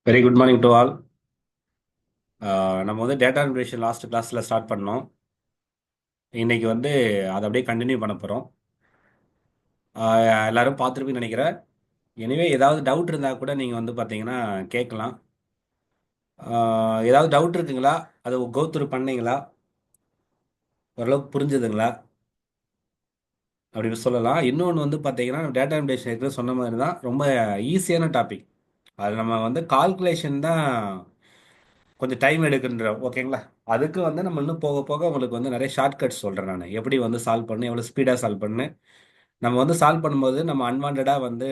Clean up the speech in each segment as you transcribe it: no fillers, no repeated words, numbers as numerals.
Very good morning to all. நம்ம வந்து data integration last கிளாஸில் ஸ்டார்ட் பண்ணோம். இன்னைக்கு வந்து அதை அப்படியே கண்டினியூ பண்ண போகிறோம். எல்லாரும் பார்த்துருப்பீங்கன்னு நினைக்கிறேன். எனிவே ஏதாவது டவுட் இருந்தால் கூட நீங்கள் வந்து பார்த்தீங்கன்னா கேட்கலாம். ஏதாவது டவுட் இருக்குங்களா? அதை கோ த்ரூ பண்ணீங்களா? ஓரளவுக்கு புரிஞ்சுதுங்களா அப்படின்னு சொல்லலாம். இன்னொன்று வந்து பார்த்தீங்கன்னா டேட்டா இன்டகிரேஷன் ஏற்கனவே சொன்ன மாதிரி தான் ரொம்ப ஈஸியான டாபிக். அது நம்ம வந்து கால்குலேஷன் தான் கொஞ்சம் டைம் எடுக்குன்றோம், ஓகேங்களா? அதுக்கு வந்து நம்ம இன்னும் போக போக உங்களுக்கு வந்து நிறைய ஷார்ட்கட்ஸ் சொல்கிறேன். நான் எப்படி வந்து சால்வ் பண்ணு, எவ்வளோ ஸ்பீடாக சால்வ் பண்ணு. நம்ம வந்து சால்வ் பண்ணும்போது நம்ம அன்வான்டாக வந்து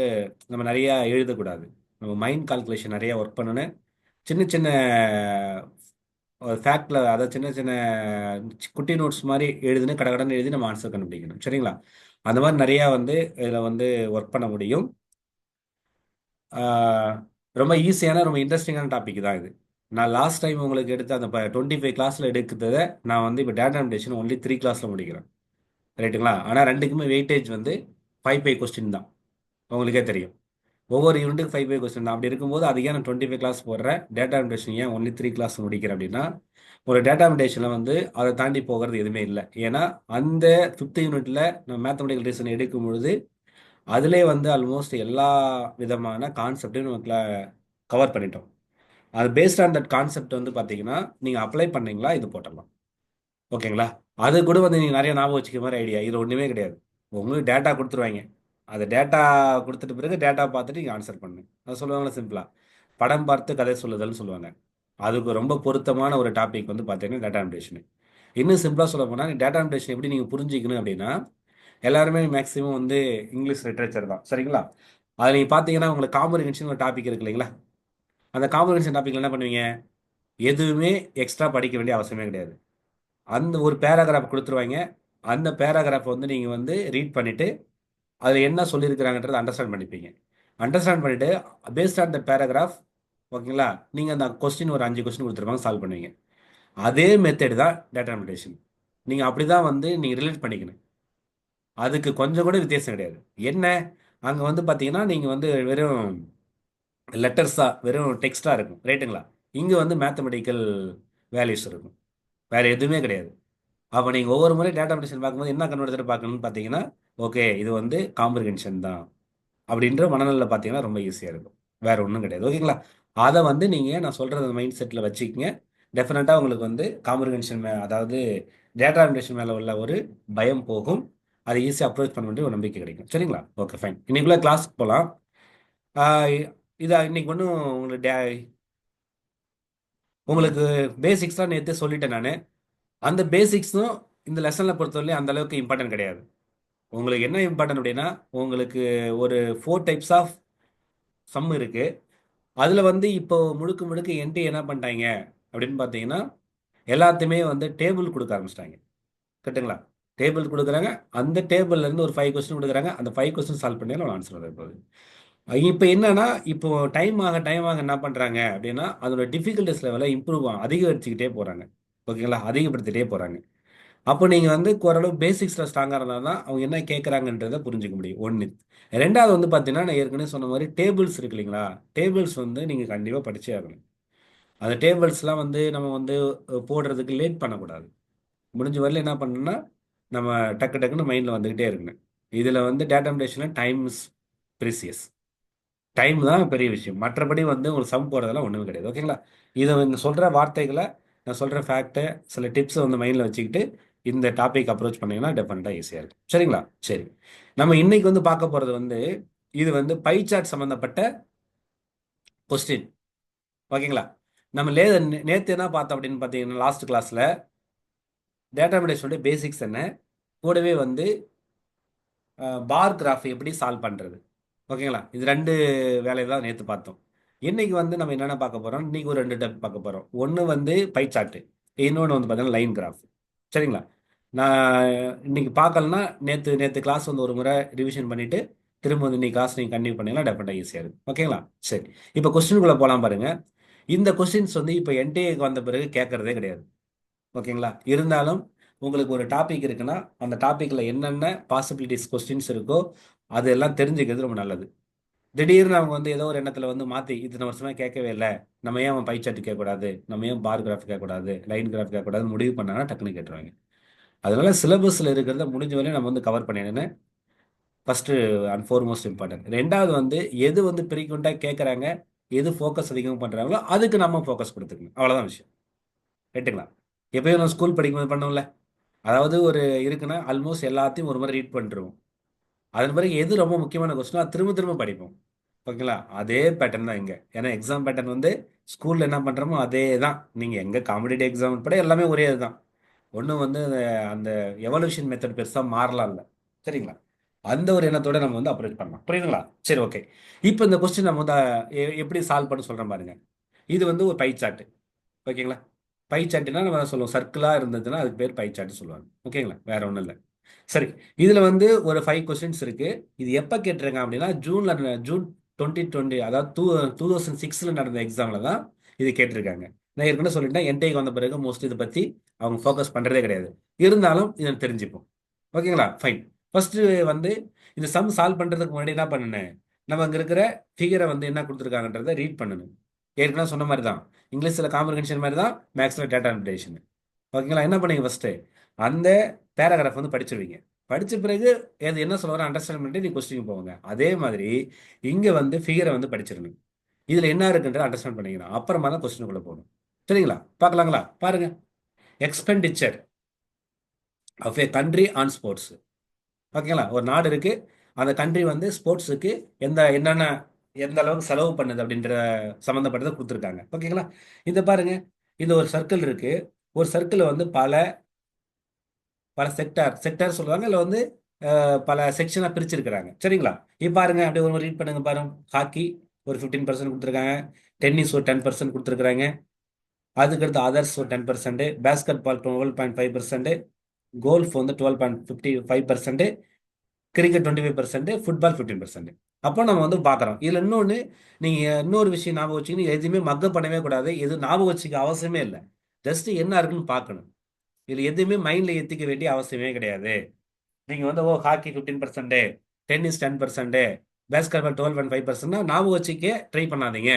நம்ம நிறைய எழுதக்கூடாது. நம்ம மைண்ட் கால்குலேஷன் நிறைய ஒர்க் பண்ணணும். சின்ன சின்ன ஃபேக்டில், அதாவது சின்ன சின்ன குட்டி நோட்ஸ் மாதிரி எழுதுன்னு கடகடன்னு எழுதி நம்ம ஆன்சர் கண்டுபிடிக்கணும், சரிங்களா? அந்த மாதிரி நிறையா வந்து இதில் வந்து ஒர்க் பண்ண முடியும். ஆஹ் ரொம்ப ஈஸியான ரொம்ப இன்ட்ரெஸ்டிங்கான டாபிக் தான் இது. நான் லாஸ்ட் டைம் உங்களுக்கு எடுத்த அந்த 25 கிளாஸில் எடுக்கிறத நான் வந்து இப்போ டேட்டா அப்டேஷன் ஒன்லி 3 கிளாஸில் முடிக்கிறேன், ரைட்டுங்களா? ஆனால் ரெண்டுக்குமே வெயிட்டேஜ் வந்து 5 கொஸ்டின் தான். உங்களுக்கே தெரியும், ஒவ்வொரு யூனிட்டுக்கு 5 கொஸ்டின் தான். அப்படி இருக்கும்போது அது ஏன் நான் 25 கிளாஸ் போடுறேன், டேட்டா அப்டேஷன் ஏன் ஒன்லி 3 கிளாஸ் முடிக்கிறேன் அப்படின்னா, ஒரு டேட்டா அப்டேஷனில் வந்து அதை தாண்டி போகிறது எதுவுமே இல்லை. ஏன்னா அந்த 5th யூனிட்டில் நம்ம மேத்தமெட்டிக்கல் ரீசன் எடுக்கும் பொழுது அதிலே வந்து ஆல்மோஸ்ட் எல்லா விதமான கான்செப்டையும் நம்ம கவர் பண்ணிட்டோம். அது பேஸ்ட் ஆன் தட் கான்செப்ட் வந்து பார்த்தீங்கன்னா நீங்கள் அப்ளை பண்ணீங்களா இது போட்டுடலாம், ஓகேங்களா? அது கூட வந்து நீங்கள் நிறைய ஞாபகம் வச்சுக்க மாதிரி ஐடியா இது ஒன்றுமே கிடையாது. உங்களுக்கு டேட்டா கொடுத்துருவாங்க. அந்த டேட்டா கொடுத்துட்டு பிறகு டேட்டா பார்த்துட்டு நீங்கள் ஆன்சர் பண்ணு. அது சொல்லுவாங்களா சிம்பிளா, படம் பார்த்து கதை சொல்லுதல்னு சொல்லுவாங்க. அதுக்கு ரொம்ப பொருத்தமான ஒரு டாபிக் வந்து பார்த்தீங்கன்னா டேட்டா அப்டேஷன். இன்னும் சிம்பிளாக சொல்ல போனால் டேட்டா அப்டேஷன் எப்படி நீங்கள் புரிஞ்சிக்கணும் அப்படின்னா, எல்லாருமே மேக்ஸிமம் வந்து இங்கிலீஷ் லிட்ரேச்சர் தான், சரிங்களா? அது நீங்கள் பார்த்தீங்கன்னா உங்களுக்கு காம்ப்ரிஹென்ஷன் ஒரு டாபிக் இருக்கு இல்லைங்களா? அந்த காம்ப்ரிஹென்ஷன் டாப்பிக்கில் என்ன பண்ணுவீங்க? எதுவுமே எக்ஸ்ட்ரா படிக்க வேண்டிய அவசியமே கிடையாது. அந்த ஒரு பேராகிராஃப் கொடுத்துருவாங்க. அந்த பேராகிராஃப் வந்து நீங்கள் வந்து ரீட் பண்ணிவிட்டு அதில் என்ன சொல்லியிருக்கிறாங்கன்றதை அண்டர்ஸ்டாண்ட் பண்ணிப்பீங்க. அண்டர்ஸ்டாண்ட் பண்ணிவிட்டு பேஸ்ட் ஆன் த பேராகிராஃப், ஓகேங்களா, நீங்கள் அந்த கொஸ்டின் ஒரு 5 கொஸ்டின் கொடுத்துருப்பாங்க, சால்வ் பண்ணுவீங்க. அதே மெத்தட் தான் டேட்டா அனலிட்டிஷன். நீங்கள் அப்படி தான் வந்து நீங்கள் ரிலேட் பண்ணிக்கணும். அதுக்கு கொஞ்சம் கூட வித்தியாசம் கிடையாது. என்ன, அங்கே வந்து பார்த்தீங்கன்னா நீங்கள் வந்து வெறும் லெட்டர்ஸாக வெறும் டெக்ஸ்டாக இருக்கும், ரைட்டுங்களா? இங்கே வந்து மேத்தமெட்டிக்கல் வேல்யூஸ் இருக்கும், வேறு எதுவுமே கிடையாது. அப்போ நீங்கள் ஒவ்வொரு முறை டேட்டா அனலிட்டிஷன் பார்க்கும்போது என்ன கண்ணோட்டத்தில் பார்க்கணும்னு பார்த்தீங்கன்னா, ஓகே இது வந்து காம்ப்ரிஹென்ஷன் தான் அப்படின்ற மனநிலையில் பார்த்தீங்கன்னா ரொம்ப ஈஸியாக இருக்கும். வேற ஒன்றும் கிடையாது, ஓகேங்களா? அதை வந்து நீங்கள் நான் சொல்கிறது மைண்ட் செட்டில் வச்சுக்கிங்க. டெஃபினட்டாக உங்களுக்கு வந்து காம்ப்ரிஹென்ஷன் அதாவது டேட்டா அனலிட்டிஷன் மேலே உள்ள ஒரு பயம் போகும். அதை ஈஸியாக அப்ரோச் பண்ண வேண்டிய ஒரு நம்பிக்கை கிடைக்கும், சரிங்களா? Okay fine. இன்னைக்குள்ள கிளாஸ்க்கு போகலாம். இதை இன்னைக்கு ஒன்றும் உங்களுக்கு பேசிக்ஸ்லாம் நேற்று சொல்லிட்டேன் நான். அந்த பேசிக்ஸும் இந்த லெசனில் பொறுத்தவரையிலும் அந்த அளவுக்கு இம்பார்ட்டன்ட் கிடையாது. உங்களுக்கு என்ன இம்பார்ட்டன்ட் அப்படின்னா, உங்களுக்கு ஒரு 4 டைப்ஸ் ஆஃப் சம் இருக்கு. அதில் வந்து இப்போ முழுக்க முழுக்க என்டி என்ன பண்ணிட்டாங்க அப்படின்னு பார்த்தீங்கன்னா, எல்லாத்தையுமே வந்து டேபிள் கொடுக்க ஆரம்பிச்சிட்டாங்க, கரெக்டுங்களா? டேபிள் கொடுக்குறாங்க. அந்த டேபிள்ல இருந்து ஒரு 5 கொஸ்டின் கொடுக்குறாங்க. அந்த 5 கொஸ்டின் சால்வ் பண்ணி ஒரு ஆன்சர் வரப்போகுது. இப்போ என்னன்னா, இப்போ டைம் ஆக என்ன பண்ணுறாங்க அப்படின்னா, அதோட டிஃபிகல்டிஸ் லெவலை இம்ப்ரூவ் அதிகரிச்சுக்கிட்டே போகிறாங்க, ஓகேங்களா? அதிகப்படுத்திட்டே போகிறாங்க. அப்போ நீங்கள் வந்து ஓரளவு பேசிக்ஸில் ஸ்ட்ராங்காக இருந்தால் தான் அவங்க என்ன கேட்குறாங்கன்றதை புரிஞ்சுக்க முடியும், ஒன்று. ரெண்டாவது வந்து பார்த்தீங்கன்னா, நான் ஏற்கனவே சொன்ன மாதிரி டேபிள்ஸ் இருக்கு இல்லைங்களா? டேபிள்ஸ் வந்து நீங்கள் கண்டிப்பாக படிச்சே ஆகணும். அந்த டேபிள்ஸ்லாம் வந்து நம்ம வந்து போடுறதுக்கு லேட் பண்ணக்கூடாது. முடிஞ்ச வரையில என்ன பண்ணணும்னா, நம்ம டக்கு டக்குன்னு மைண்டில் வந்துக்கிட்டே இருக்கணும். இதில் வந்து டேட்டா அப்டேஷனில் டைம் இஸ் ப்ரீசியஸ். டைம் தான் பெரிய விஷயம். மற்றபடி வந்து உங்களுக்கு சம் போடுறதெல்லாம் ஒன்றும் கிடையாது, ஓகேங்களா? இதை இந்த சொல்கிற வார்த்தைகளை, நான் சொல்கிற ஃபேக்ட்டை, சில டிப்ஸை வந்து மைண்டில் வச்சுக்கிட்டு இந்த டாபிக் அப்ரோச் பண்ணிங்கன்னா டெஃபினட்டாக ஈஸியாக இருக்கும், சரிங்களா? சரி. நம்ம இன்னைக்கு வந்து பார்க்க போகிறது வந்து இது வந்து பை சார்ட் சம்மந்தப்பட்ட கொஸ்டின், ஓகேங்களா? நம்ம நேற்று என்ன பார்த்தோம் அப்படின்னு பார்த்தீங்கன்னா, லாஸ்ட் கிளாஸில் டேட்டா அப்டேஷனுடைய பேசிக்ஸ் என்ன, கூடவே வந்து பார் கிராஃப் எப்படி சால்வ் பண்ணுறது, ஓகேங்களா? இது ரெண்டு வேலையை தான் நேற்று பார்த்தோம். இன்னைக்கு வந்து நம்ம என்னென்ன பார்க்க போகிறோம், இன்னைக்கு ஒரு ரெண்டு டைப் பார்க்க போகிறோம். ஒன்று வந்து பை சார்ட்டு, இன்னொன்று வந்து பார்த்தீங்கன்னா லைன் கிராஃப், சரிங்களா? நான் இன்னைக்கு பார்க்கலன்னா நேற்று நேற்று கிளாஸ் வந்து ஒரு முறை ரிவிஷன் பண்ணிவிட்டு திரும்ப வந்து இன்னைக்கு கிளாஸ் நீங்கள் கண்டினியூ பண்ணீங்கன்னா டெஃபினட்டாக ஈஸியாக இருக்கும், ஓகேங்களா? சரி. இப்போ கொஸ்டினுக்குள்ளே போகலாம் பாருங்க. இந்த கொஸ்டின்ஸ் வந்து இப்போ என்டிஏக்கு வந்த பிறகு கேட்கறதே கிடையாது, ஓகேங்களா? இருந்தாலும் உங்களுக்கு ஒரு டாபிக் இருக்குன்னா அந்த டாப்பிக்கில் என்னென்ன பாசிபிலிட்டிஸ் கொஸ்டின்ஸ் இருக்கோ அதெல்லாம் தெரிஞ்சுக்கிறது ரொம்ப நல்லது. திடீர்னு அவங்க வந்து ஏதோ ஒரு எண்ணத்துல வந்து மாத்தி இத்தனை வருஷமா கேட்கவே இல்லை, நம்ம ஏன் அவன் பை சார்ட் கேட்கக்கூடாது, நம்ம ஏன் பார் கிராஃப் கேட்கக்கூடாது, லைன் கிராஃப் கேட்கக்கூடாதுன்னு முடிவு பண்ணாங்கன்னா டக்குன்னு கேட்டுருவாங்க. அதனால சிலபஸ்ல இருக்கிறத முடிஞ்ச வரையும் நம்ம வந்து கவர் பண்ணிடணும். First and foremost important. ரெண்டாவது வந்து எது வந்து ஃப்ரீக்வெண்ட்டாக கேட்குறாங்க, எது ஃபோக்கஸ் அதிகமாக பண்ணுறாங்களோ அதுக்கு நம்ம ஃபோக்கஸ் கொடுத்துக்கணும். அவ்வளோதான் விஷயம். ரைட்டுங்களா? எப்பயும் நான் ஸ்கூல் படிக்கும்போது பண்ணோம்ல, அதாவது ஒரு இருக்குன்னா ஆல்மோஸ்ட் எல்லாத்தையும் ஒரு முறை ரீட் பண்ணிருவோம். அதன் பிறகு எது ரொம்ப முக்கியமான கொஸ்டினோ அது திரும்ப திரும்ப படிப்போம். ஓகேங்களா? அதே பேட்டர்ன் தான் இங்கே. ஏன்னா எக்ஸாம் பேட்டர்ன் வந்து ஸ்கூலில் என்ன பண்ணுறோமோ அதே தான். நீங்கள் எங்கே காம்படிட்டிவ் எக்ஸாம் உட்பட எல்லாமே ஒரே இதுதான். ஒன்றும் வந்து அந்த எவல்யூஷன் மெத்தட் பெருசாக மாறலாம் இல்லை. சரிங்களா? அந்த ஒரு எண்ணத்தோட நம்ம வந்து அப்ரோச் பண்ணலாம். புரியுதுங்களா? சரி, ஓகே. இப்போ இந்த கொஸ்டின் நம்ம வந்து எப்படி சால்வ் பண்ண சொல்கிறேன் பாருங்க. இது வந்து ஒரு பை சார்ட். ஓகேங்களா? பை சார்ட்னா நம்ம சொல்லுவோம், சர்க்கிளாக இருந்ததுன்னா அதுக்கு பேர் பை சார்ட் சொல்லுவாங்க. ஓகேங்களா? வேற ஒன்றும் இல்லை. சரி, இதுல வந்து ஒரு 5 கொஸ்டின்ஸ் இருக்கு. இது எப்ப கேட்டிருக்காங்க அப்படின்னா ஜூன் 2020, அதாவது 2006 நடந்த எக்ஸாம்ல தான் இது கேட்டிருக்காங்க. நான் ஏற்கனவே சொல்லிட்டேன், என்டேக்கு வந்த பிறகு மோஸ்ட்லி இதை பத்தி அவங்க ஃபோக்கஸ் பண்றதே கிடையாது. இருந்தாலும் இதை தெரிஞ்சுப்போம். ஓகேங்களா? ஃபைன். ஃபர்ஸ்ட் வந்து இந்த சம் சால்வ் பண்றதுக்கு முன்னாடி என்ன பண்ணணும், நம்ம அங்க இருக்கிற ஃபிகரை வந்து என்ன கொடுத்துருக்காங்கன்றதை ரீட் பண்ணணும். ஏற்கனவே சொன்ன மாதிரி தான், இங்கிலீஷ்ல காம்ப்ரிஹென்ஷன் மாதிரி தான் மேக்ஸ்ல டேட்டா இன்டர்பிரேஷன். ஓகேங்களா? என்ன பண்ணீங்க ஃபர்ஸ்ட் அந்த பேராகிராஃப் வந்து படிச்சிருவீங்க. படிச்ச பிறகு அது என்ன சொல்ல வர அண்டர்ஸ்டாண்ட் பண்ணிட்டு நீ கொஸ்டின் போவாங்க. அதே மாதிரி இங்க வந்து ஃபிகரை வந்து படிச்சிடணும். இதுல என்ன இருக்குன்றத அண்டர்ஸ்டாண்ட் பண்ணிக்கணும். அப்புறமா தான் கொஸ்டினுக்குள்ள போகணும். சரிங்களா? பார்க்கலாங்களா? பாருங்க. Expenditure of a country on sports. ஓகேங்களா? ஒரு நாடு இருக்கு, அந்த கண்ட்ரி வந்து ஸ்போர்ட்ஸுக்கு என்னென்ன எந்த அளவுக்கு செலவு பண்ணுது அப்படின்ற சம்மந்தப்பட்டதை கொடுத்துருக்காங்க. ஓகேங்களா? இதை பாருங்க. இந்த ஒரு சர்க்கிள் இருக்கு. ஒரு சர்க்கிள் வந்து பல பல செக்டார் செக்டார் சொல்லுவாங்க, இல்லை வந்து பல செக்ஷனாக பிரிச்சிருக்கிறாங்க. சரிங்களா? இப்போ பாருங்க, அப்படியே ஒரு ரீட் பண்ணுங்க பாருங்க. ஹாக்கி ஒரு 15% கொடுத்துருக்காங்க, டென்னிஸ் ஒரு 10% கொடுத்துருக்காங்க, அதுக்கடுத்து அதர்ஸ் ஒரு 10%, பேஸ்கெட் பால் 12.5%, கோல்ஃப் வந்து 12.55%, கிரிக்கெட் 25%, ஃபுட்பால் 15%. அப்போ நம்ம வந்து பார்க்குறோம். இதில் இன்னொன்று, நீங்கள் இன்னொரு விஷயம் ஞாபகம் வச்சுக்கணும், எதுவுமே மக்கப் பண்ணவே கூடாது, எதுவும் ஞாபகம் வச்சுக்க அவசியமே இல்லை. ஜஸ்ட் என்ன இருக்குன்னு பார்க்கணும். இதில் எதுவுமே மைண்டில் ஏற்றிக்க வேண்டிய அவசியமே கிடையாது. நீங்கள் வந்து ஹாக்கி 15%, டென்னிஸ் 10%, பேஸ்கெட் பால் 12.5%, ஞாபகம் வச்சுக்க ட்ரை பண்ணாதீங்க.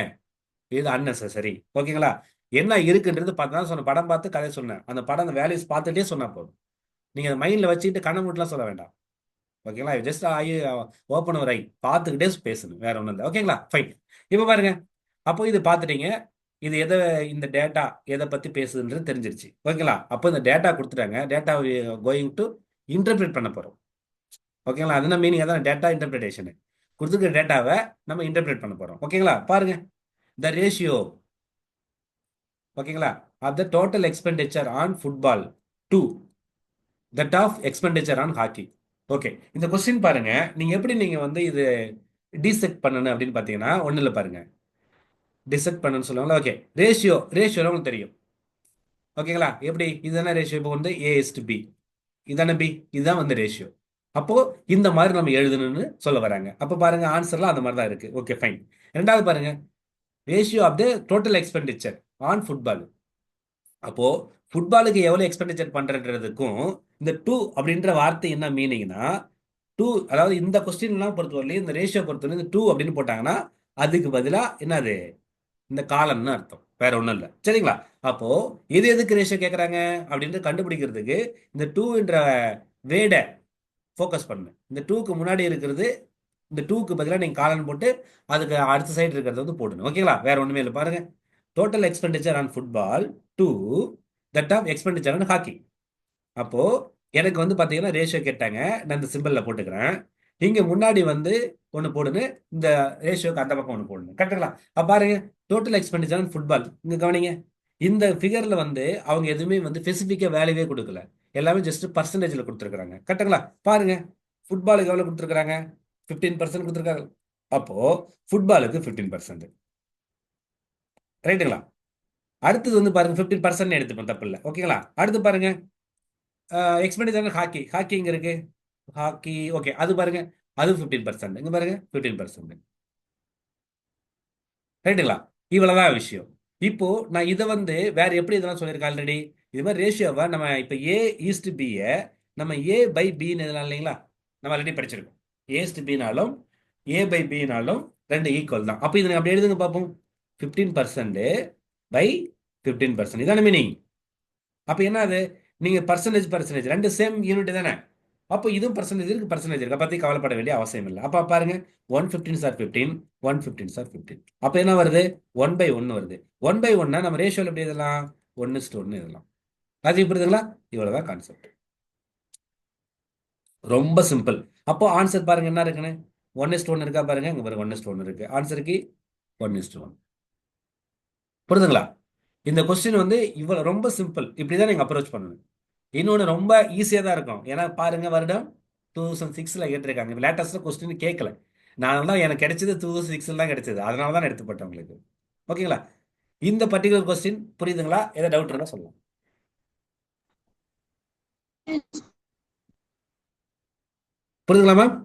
இது அன்னெசரி. ஓகேங்களா? என்ன இருக்குன்றது பார்த்து தான் சொன்ன, படம் பார்த்து கதை சொன்னேன். அந்த படம் அந்த வேல்யூஸ் பார்த்துட்டே சொன்னா போதும். நீங்கள் அதை மைண்டில் வச்சுக்கிட்டு கண்ணை மூட்டலாம் சொல்ல வேண்டாம். ஓகேங்களா? ஜஸ்ட் ஓப்பன் ஒரு ஐ பார்த்துக்கிட்டே பேசணும், வேற ஒன்றும் இல்லை. ஓகேங்களா? ஃபைன். இப்போ பாருங்க. அப்போ இது பார்த்துட்டீங்க. இது எதை, இந்த டேட்டா எதை பற்றி பேசுதுன்றது தெரிஞ்சிருச்சு. ஓகேங்களா? அப்போ இந்த டேட்டா கொடுத்துட்டாங்க. டேட்டா கோயிங் டு இன்டர்பிரேட் பண்ண போகிறோம். ஓகேங்களா? அதுனா மீனிங் அதான் டேட்டா இன்டர்பிரேஷன். கொடுத்துருக்க டேட்டாவை நம்ம இன்டர்பிரேட் பண்ண போகிறோம். ஓகேங்களா? பாருங்க. த ரேஷியோ, ஓகேங்களா, of the total expenditure on football to that of expenditure on hockey. Okay, இந்த கொஸ்டின் பாருங்க. நீங்க எப்படி நீங்க வந்து இது டிசெக்ட் பண்ணணும் அப்படின்னு பார்த்தீங்கன்னா, ஒன்றும் இல்லை பாருங்க. டிசெக்ட் பண்ணணும்னு சொல்லுவாங்களா? ஓகே, ரேஷியோ உங்களுக்கு தெரியும். ஓகேங்களா? எப்படி இதுதானே ரேஷியோ? இப்போ வந்து A/B, இதானே B, இதுதான் வந்து ரேஷியோ. அப்போ இந்த மாதிரி நம்ம எழுதணும்னு சொல்ல வராங்க. அப்போ பாருங்க, ஆன்சர்லாம் அந்த மாதிரி தான் இருக்கு. Okay, fine. ரெண்டாவது பாருங்க, ratio of the total expenditure on football. அப்போ ஃபுட்பாலுக்கு எவ்வளவு எக்ஸ்பெண்டிச்சர் பண்றதுக்கும் இந்த டூ அப்படின்ற வார்த்தை என்ன மீனிங்னா, டூ, அதாவது இந்த கொஸ்டின்லாம் பொறுத்தவரையிலும் இந்த ரேஷியோ பொறுத்தவரை இந்த டூ அப்படின்னு போட்டாங்கன்னா அதுக்கு பதிலா என்னது, இந்த காலம்னு அர்த்தம், வேற ஒன்றும் இல்லை. சரிங்களா? அப்போ இது எதுக்கு ரேஷியோ கேட்குறாங்க அப்படின்னு கண்டுபிடிக்கிறதுக்கு இந்த டூன்ற வேர்டை ஃபோக்கஸ் பண்ணு. இந்த டூக்கு முன்னாடி இருக்கிறது, இந்த டூக்கு பதிலாக நீங்கள் காலன் போட்டு அதுக்கு அடுத்த சைடு இருக்கிறத வந்து போடணும். ஓகேங்களா? வேற ஒன்றுமே இல்லை. பாருங்க, total expenditure on football to that of expenditure on hockey. அப்போ எனக்கு வந்து பார்த்தீங்கன்னா ரேஷியோ கேட்டாங்க, நான் இந்த சிம்பிளில் போட்டுக்கிறேன். இங்கே முன்னாடி வந்து ஒன்று போடுன்னு, இந்த ரேஷியோக்கு அந்த பக்கம் ஒன்று போடணும். கரெக்டுங்களா? அப்போ பாருங்க, டோட்டல் எக்ஸ்பெண்டிச்சர் ஆன் ஃபுட்பால். இங்கே கவனிங்க, இந்த ஃபிகரில் வந்து அவங்க எதுவுமே வந்து ஸ்பெசிஃபிக்காக வேல்யூவே கொடுக்கல, எல்லாமே ஜஸ்ட் பர்சன்டேஜில் கொடுத்துருக்காங்க. கரெக்டுங்களா? பாருங்க, ஃபுட்பாலுக்கு எவ்வளோ கொடுத்துருக்காங்க? 15% கொடுத்துருக்காங்க. அப்போ ஃபுட்பாலுக்கு 15%. ரைட்டுங்களா? அடுத்தது வந்து பாருங்க, 15% எடுத்துப்போம், தப்பு இல்லை. ஓகேங்களா? அடுத்து பாருங்க, எக்ஸ்பெண்டிச்சர் ஹாக்கி. ஹாக்கி இங்க இருக்கு, ஹாக்கி. ஓகே, அது பாருங்க, அது 15%. இங்க பாருங்க 15%. ரைட்டுங்களா? இவ்வளவுதான் விஷயம். இப்போ நான் இதை வந்து வேற எப்படி இதெல்லாம் சொல்லியிருக்கேன் ஆல்ரெடி. இது மாதிரி ரேஷியோவை நம்ம இப்போ A/B நம்ம A/B எழுதலாம் இல்லைங்களா? நம்ம ஆல்ரெடி படிச்சிருக்கோம். A/B னாலும் A/B னாலும் ரெண்டு ஈக்குவல் தான். அப்போ இது அப்படி எழுதுங்க பார்ப்போம். 15% பை 15%, இதான மீனிங். அப்போ என்ன அது, நீங்க பர்சன்டேஜ் பர்சன்டேஜ் ரெண்டு சேம் யூனிட் தானே. அப்போ இதுவும் பர்சன்டேஜ் இருக்கு, பர்சன்டேஜ் இருக்கு, பத்தி கவலைப்பட வேண்டிய அவசியம் இல்லை. அப்போ பாருங்க, 115 சார் 15, 115 சார் 15. அப்போ என்ன வருது, 1/1 வருது. 1/1 நம்ம ரேஷியோல எப்படி எழுதலாம், 1:1 எழுதலாம். அது புரியுதுங்களா? இவ்வளவுதான் கான்செப்ட், ரொம்ப சிம்பிள். அப்போ ஆன்சர் பாருங்க என்ன இருக்குன்னு, 1:1 இருக்கா பாருங்க, இங்க பாருங்க 1:1 இருக்கு. ஆன்சருக்கு 1:1. புரியுதுங்களா? இந்த கொஸ்டின் வந்து இவ்வளவு ரொம்ப சிம்பிள், இப்படிதான் நீங்க அப்ரோச் பண்ணணும். இன்னொன்று ரொம்ப ஈஸியாக தான் இருக்கும். ஏன்னா பாருங்க, வருடம் 2006 கேட்டிருக்காங்க. இப்போ லேட்டஸ்டாக கொஸ்டின் கேட்கல. நான் தான் எனக்கு கிடைச்சது 2006 தான் கிடைச்சது, அதனால தான் எடுத்துப்பட்டேன் உங்களுக்கு. ஓகேங்களா? இந்த பர்டிகுலர் கொஸ்டின் புரியுதுங்களா? ஏதாவது டவுட் இருந்தால் சொல்லலாம். புரியுதுங்களா ma'am?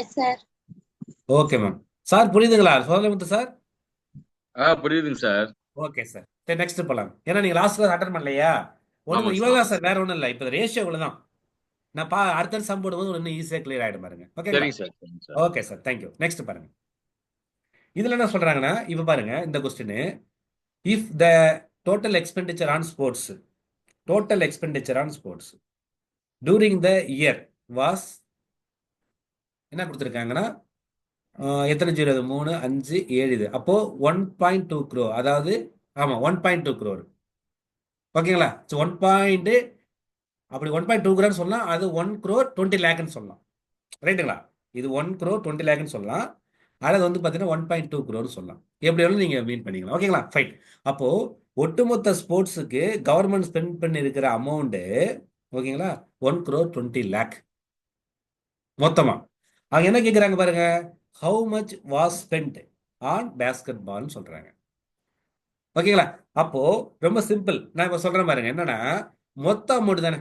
Yes sir. Okay ma'am. Sir புரியுதுங்களா? சோழமுத்து சார். புரியுதுங்க சார். ஓகே சார், சரி நெக்ஸ்ட் போலாம். ஏன்னா நீங்க லாஸ்ட் கிளாஸ் அட்டன் பண்ணலையா? ஒன்றும் ஆமாங்க இவ்வளோ சார். தான் சார், வேற ஒன்றும் இல்லை. இப்போ ரேஷியோ இவ்வளோ தான். நான் அடுத்த சம் போடும்போது இன்னும் ஈஸியாக கிளியர் ஆகிடும் பாருங்க. ஓகேங்களா? சரிங்க சார், சரிங்க sir. Okay sir, thank you. Next பாருங்க. இதுல என்ன சொல்றாங்கன்னா, இப்ப பாருங்க இந்த question, if the total expenditure on sports, total expenditure on sports touring the year was, என்ன கொடுத்துருக்காங்கன்னா, எத்தனை ஜீரோ, 3 5 7 இது, அப்போ 1.2 crore, அதாவது ஆமா 1.2 crore. ஓகேங்களா? ஒன் பாயிண்ட், அப்படி 1.2 crore சொல்லலாம், அது 1 crore 20 lakh சொல்லலாம். ரைட்டுங்களா? இது 1 crore 20 lakh சொல்லலாம், அல்லது வந்து பார்த்தீங்கன்னா 1.2 crore சொல்லலாம். எப்படி வேணும் நீங்க மீன் பண்ணிக்கலாம். ஓகேங்களா? ஃபைன். அப்போ ஒட்டுமொத்த ஸ்போர்ட்ஸுக்கு கவர்மெண்ட் ஸ்பெண்ட் பண்ணி இருக்கிற அமௌண்ட், ஓகேங்களா, 1 crore 20 lakh மொத்தமா. அவங்க என்ன கேட்குறாங்க பாருங்க, how much was spend on பேஸ்கெட் பால்னு சொல்றாங்க. ஓகேங்களா? அப்போ ரொம்ப சிம்பிள், நான் இப்போ சொல்றேன் பாருங்க, என்னன்னா மொத்த அமௌண்ட் தானே.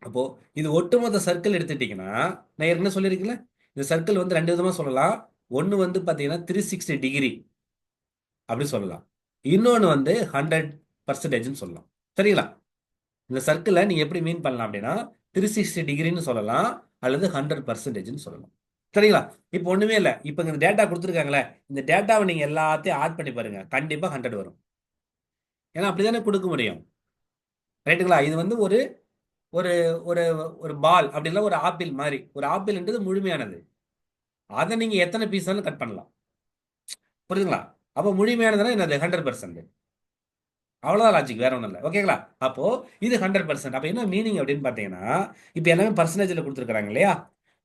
அப்போ இது ஒட்டுமொத்த சர்க்கிள் எடுத்துட்டீங்கன்னா, நான் ஏற்கனவே சொல்லியிருக்கேன், இந்த சர்க்கிள் வந்து ரெண்டு விதமா சொல்லலாம். ஒன்று வந்து பார்த்தீங்கன்னா 360 டிகிரி அப்படி சொல்லலாம், இன்னொன்று வந்து 100% சொல்லலாம். சரிங்களா? இந்த சர்க்கிளை நீங்க எப்படி மீன் பண்ணலாம் அப்படின்னா, 360 டிகிரின்னு சொல்லலாம், அல்லது 100% சொல்லலாம். சரிங்களா? இப்போ ஒண்ணுமே இல்லை, இப்போ இந்த டேட்டா கொடுத்துருக்காங்களே, இந்த டேட்டாவை நீங்க எல்லாத்தையும் ஆட் பண்ணி பாருங்க, கண்டிப்பா 100 வரும். ஏன்னா அப்படிதானே கொடுக்க முடியும். ரைட்டுங்களா? இது வந்து ஒரு ஒரு ஒரு ஒரு பால் அப்படின்னா ஒரு ஆப்பிள் மாதிரி, ஒரு ஆப்பிள்ன்றது முழுமையானது. அதை நீங்க எத்தனை பீஸ் கட் பண்ணலாம். புரியுதுங்களா? அப்போ முழுமையானதுன்னா என்னது, 100%. அவ்வளோதான் லாஜிக், வேற ஒன்றும் இல்லை. ஓகேங்களா? அப்போ இது 100%. அப்போ என்ன மீனிங் அப்படின்னு பார்த்தீங்கன்னா, இப்போ எல்லாமே பர்சன்டேஜில் கொடுத்துருக்காங்க இல்லையா?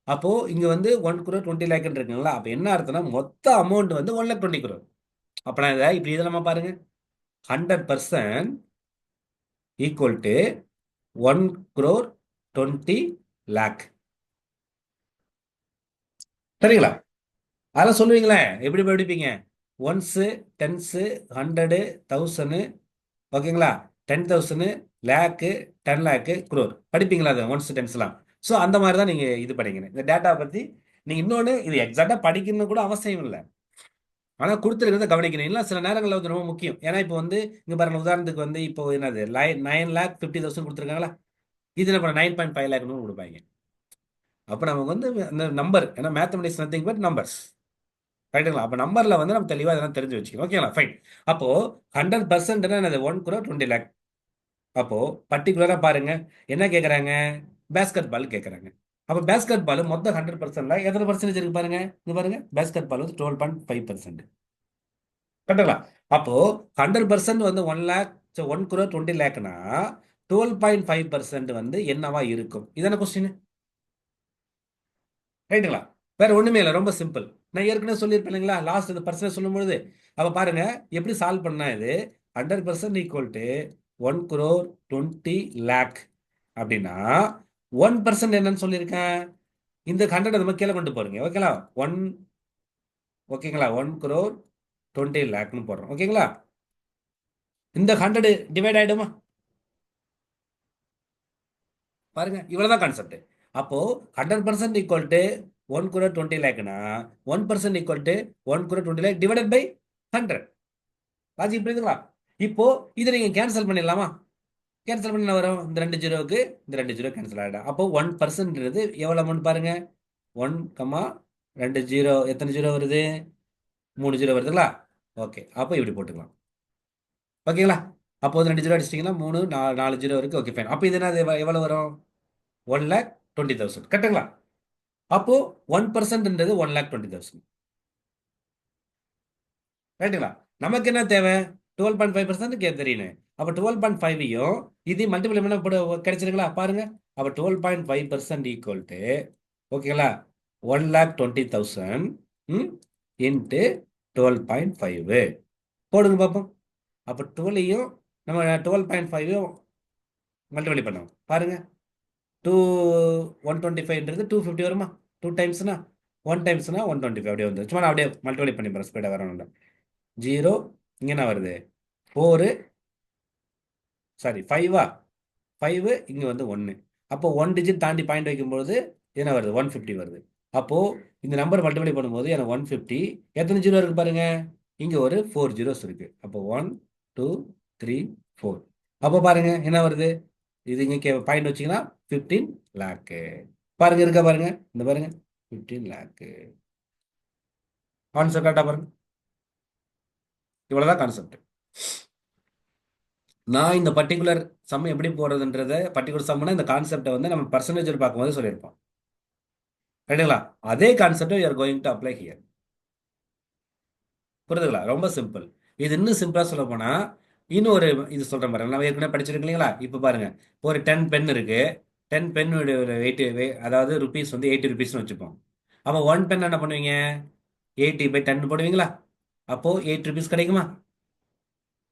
அப்போ இங்க வந்து 1 crore 20 lakh இருக்குங்களா? அப்போ என்ன அர்த்தம்னா மொத்த அமௌண்ட் வந்து 1,20 crore. அப்போ நான் இதை இப்படி இதெல்லாம் பாருங்க, 100% ஈக்குவல் டு 1 crore 20 lakh. சரிங்களா? அதெல்லாம் சொல்லுவீங்களே, எப்படி படிப்பீங்க? ஒன்ஸு, டென்ஸு, 100, 1000, ஓகேங்களா, 10,000, லேக்கு, 10 லேக்கு, குரோர் படிப்பீங்களா? அது ஒன்ஸ் டென்ஸ்லாம். ஸோ அந்த மாதிரி தான் நீங்க இது படிக்கணும் இந்த டேட்டா பத்தி. நீங்க இன்னொன்று, இது எக்ஸாக்டா படிக்கணும்னு கூட அவசியம் இல்லை, ஆனா கொடுத்துருக்கிறத கவனிக்கணும். இல்லை சில நேரங்களில் வந்து ரொம்ப முக்கியம். ஏன்னா இப்போ வந்து இங்க பாருங்க, உதாரணத்துக்கு வந்து இப்போ என்னது 9,50,000 கொடுத்துருக்காங்களா, இது என்ன 9.5 lakh கொடுப்பாங்க. அப்போ நமக்கு வந்து அந்த நம்பர், ஏன்னா மேத்தமெட்டிக்ஸ் நத்திங் பட் நம்பர்ஸ். ரைட்டுங்களா? அப்போ நம்பர்ல வந்து நம்ம தெளிவாக இதெல்லாம் தெரிஞ்சு வச்சுக்கணும். ஓகேங்களா? ஃபைன். அப்போ 100% என்னது, 1 crore 20 lakh. அப்போ பர்டிகுலரா பாருங்க, என்ன கேட்குறாங்க, பேஸ்கெட் பால் கேட்குறாங்க. அப்போ பேஸ்கெட் பால் மொத்தம் 100%ல எத்தனை பர்சன்டேஜ் இருக்கு பாருங்க, இங்க பாருங்க, பேஸ்கெட் பால் வந்து 12.5%. கரெக்டுங்களா? அப்போ 100% வந்து 1 lakh, 1 crore 20 lakhனா 12.5% வந்து என்னவா இருக்கும்? இதான கொஸ்டின். ரைட்டுங்களா? வேற ஒண்ணுமே இல்லை, ரொம்ப சிம்பிள். நான் ஏற்கனவே சொல்லியிருப்பேன் இல்லைங்களா, லாஸ்ட் இந்த பர்சன்டேஜ் சொல்லும்பொழுது. அப்போ பாருங்க எப்படி சால்வ் பண்ணா, இது 100% ஈக்குவல் டு 1 crore 20 lakh அப்படின்னா 1% என்னன்னு சொல்லியிருக்கேன், இந்த 100 நம்ம கீழே கொண்டு போறீங்க. ஓகேங்களா? ஒன், ஓகேங்களா, 1 crore 20 lakhன்னு போடுறோம். ஓகேங்களா? இந்த 100 டிவைட் ஆயிடுமா? பாருங்க, இவ்வளவுதான் கான்செப்ட். அப்போ 100% ஈக்குவல் டு 1 crore 20 lakhனா 1% equal to 1 crore 20 lakh divided by 100. Logic புரியுதுங்களா? இப்போ இதை நீங்க கேன்சல் பண்ணிடலாமா? கேன்சல் பண்ண வரும், இந்த 2 ஜீரோவுக்கு இந்த 2 ஜீரோ கேன்சல் ஆகிடும். அப்போ 1% எவ்வளவு அமௌண்ட் பாருங்க, 1, 2 ஜீரோ, எத்தனை ஜீரோ வருது? 3 ஜீரோ வருதுங்களா? ஓகே, அப்போ இப்படி போட்டுக்கலாம். ஓகேங்களா? அப்போ வந்து 2 ஜீரோ அடிச்சிட்டிங்கன்னா 3 4 ஜீரோ இருக்கு. Okay fine. அப்போ இது என்ன, எவ்வளோ வரும்? 1,20,000 கரெக்டுங்களா? அப்போ 1%ன்றது 1,20,000 ரைட்டுங்களா? நமக்கு என்ன தேவை? 12.5% தெரியணும். அப்போ 12.5ஐயும் இதையும் மல்டிபிள் பண்ண கிடைச்சிருங்களா பாருங்க. அப்போ 12.5% ஈக்குவல் டு, ஓகேங்களா, 1,20,000 இன்ட்டு 12.5 போடுங்க பார்ப்போம். அப்போ 12ஐயும் நம்ம 12.5ஐயும் மல்டிபிளை பண்ணுவோம் பாருங்க. 2 125ன்றது 250 வருமா? 2 டைம்ஸ்னா 1 டைம்ஸ்னா 125 அப்படியே வந்து சும்மா நான் அப்படியே மல்டிபிளை பண்ணி போகிறேன், ஸ்பீடாக வரணும்ல. 0 இங்கே என்ன வருது? 4, சாரி 5ஆ, 5 இங்கே வந்து 1. அப்போ 1 டிஜிட் தாண்டி பாயிண்ட் வைக்கும்போது என்ன வருது? 150 வருது. அப்போது இந்த நம்பர் மல்டிப்ளை பண்ணும்போது எனக்கு 150, எத்தனை ஜீரோ இருக்குது பாருங்க, இங்கே ஒரு 4 ஜீரோஸ் இருக்குது. அப்போ 1 2 3 4. அப்போ பாருங்க என்ன வருது? இது இங்கே பாயிண்ட் வச்சிங்கன்னா 15 லேக்கு. பாருங்க இருக்கா பாருங்க, இந்த பாருங்க 15 லேக்கு. கான்செப்ட் கரெக்டாக பாருங்க. இவ்வளோதான் கான்செப்ட். நான் இந்த பர்டிகுலர் சம் எப்படி போடுறதுன்றத, பர்டிகுலர் சம்னா இந்த கான்செப்டை வந்து நம்ம பர்சன்டேஜ் பார்க்கும்போது சொல்லியிருப்போம். ரைட்டுங்களா? அதே கான்செப்டை you are going to apply here. புரியுதுங்களா? ரொம்ப சிம்பிள். இது இன்னும் சிம்பிளாக சொல்ல போனால் இன்னும் ஒரு இது சொல்கிறேன் பாருங்க. நம்ம ஏற்கனவே படிச்சிருக்கோம் இல்லைங்களா? இப்போ பாருங்க, ஒரு 10 பென் இருக்கு. 10 பென் வெயிட், அதாவது ருபீஸ் வந்து 80 ருபீஸ்னு வச்சுப்போம். அப்போ 1 பென் என்ன பண்ணுவீங்க? 80/10 போடுவீங்களா? அப்போ 8 ருபீஸ் கிடைக்குமா?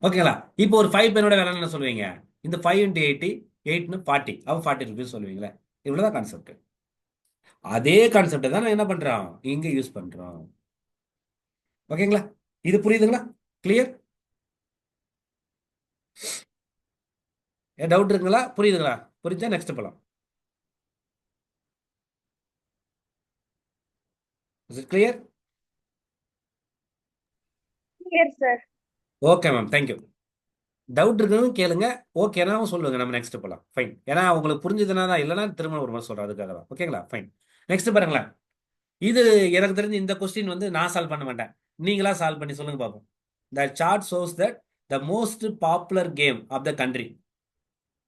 ஓகேங்களா? இப்போ ஒரு 5 பென்னோட விலை என்ன சொல்லுவீங்க? இந்த 5 இன்ட்டு 80, 8ன்னு 40, அப்போ 40 ருபீஸ் சொல்லுவீங்களே. இவ்வளோதான் கான்செப்ட். அதே கான்செப்டை தான் நான் என்ன பண்ணுறோம், இங்கே யூஸ் பண்ணுறோம். ஓகேங்களா? இது புரியுதுங்களா? கிளியர்? டவுட் இருக்குங்களா? புரியுதுங்களா? புரிஞ்சா நெக்ஸ்ட் போகலாம். Is it clear? Yes, sir. Okay ma'am, thank you. Doubt இருக்குன்னு கேளுங்க, ஓகேனாவும் சொல்லுங்க, நம்ம நெக்ஸ்ட் போகலாம். ஃபைன். ஏன்னா உங்களுக்கு புரிஞ்சுதுனா தான், இல்லைன்னா திரும்ப ஒரு மாதிரி சொல்கிறேன், அதுக்காக தான். ஓகேங்களா? ஃபைன். நெக்ஸ்ட் பாருங்களேன். இது எனக்கு தெரிஞ்சு இந்த கொஸ்டின் வந்து நான் சால்வ் பண்ண மாட்டேன், நீங்களா சால்வ் பண்ணி சொல்லுங்க பார்ப்போம். The chart shows that the most popular game of the country.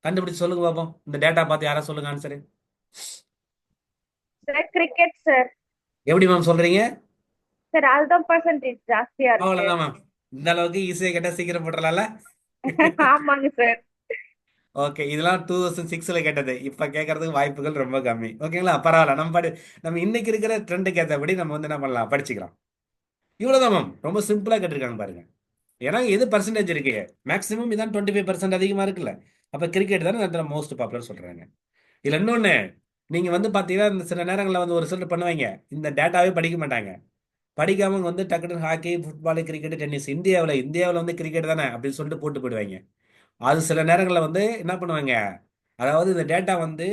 கண்டுபிடிச்சு சொல்லுங்க பார்ப்போம். இந்த டேட்டா பார்த்து யாரா சொல்லுங்க ஆன்சரு. Sir, cricket, sir. எப்படி மேம் சொல்றீங்க? Sir, அதுதான் percentage ஜாஸ்தியா இருக்கு. அவ்வளோதான் மேம். இந்த அளவுக்கு ஈஸியாக கேட்டால் சீக்கிரம் போட்டுடலாம்ல. ஆமாங்க சார். ஓகே, இதெல்லாம் 2006ல் கேட்டது. இப்போ கேட்கறதுக்கு வாய்ப்புகள் ரொம்ப கம்மி. ஓகேங்களா? பரவாயில்ல, நம்ம இன்னைக்கு இருக்கிற ட்ரெண்டுக்கு ஏற்றபடி நம்ம வந்து என்ன பண்ணலாம், படிச்சுக்கலாம். இவ்வளோதான் மேம். ரொம்ப சிம்பிளாக கேட்டிருக்காங்க பாருங்க. ஏன்னா எது பர்சன்டேஜ் இருக்கு, மேக்ஸிமம் இதான் 25% அதிகமாக இருக்குல்ல. அப்போ கிரிக்கெட் தானே அதில் மோஸ்ட் பாப்புலர் சொல்கிறாங்க. இதில் இன்னொன்று, நீங்கள் வந்து பார்த்தீங்கன்னா இந்த சில நேரங்களில் வந்து ஒரு சிலர் பண்ணுவாங்க, இந்த டேட்டாவே படிக்க மாட்டாங்க. படிக்காமல் வந்து டக்குனு ஹாக்கி, ஃபுட்பாலு, கிரிக்கெட், டென்னிஸ், இந்தியாவில் வந்து கிரிக்கெட் தானே அப்படின்னு சொல்லிட்டு போட்டு போயிடுவாங்க. அது சில நேரங்களில் வந்து என்ன பண்ணுவாங்க, அதாவது இந்த டேட்டா வந்து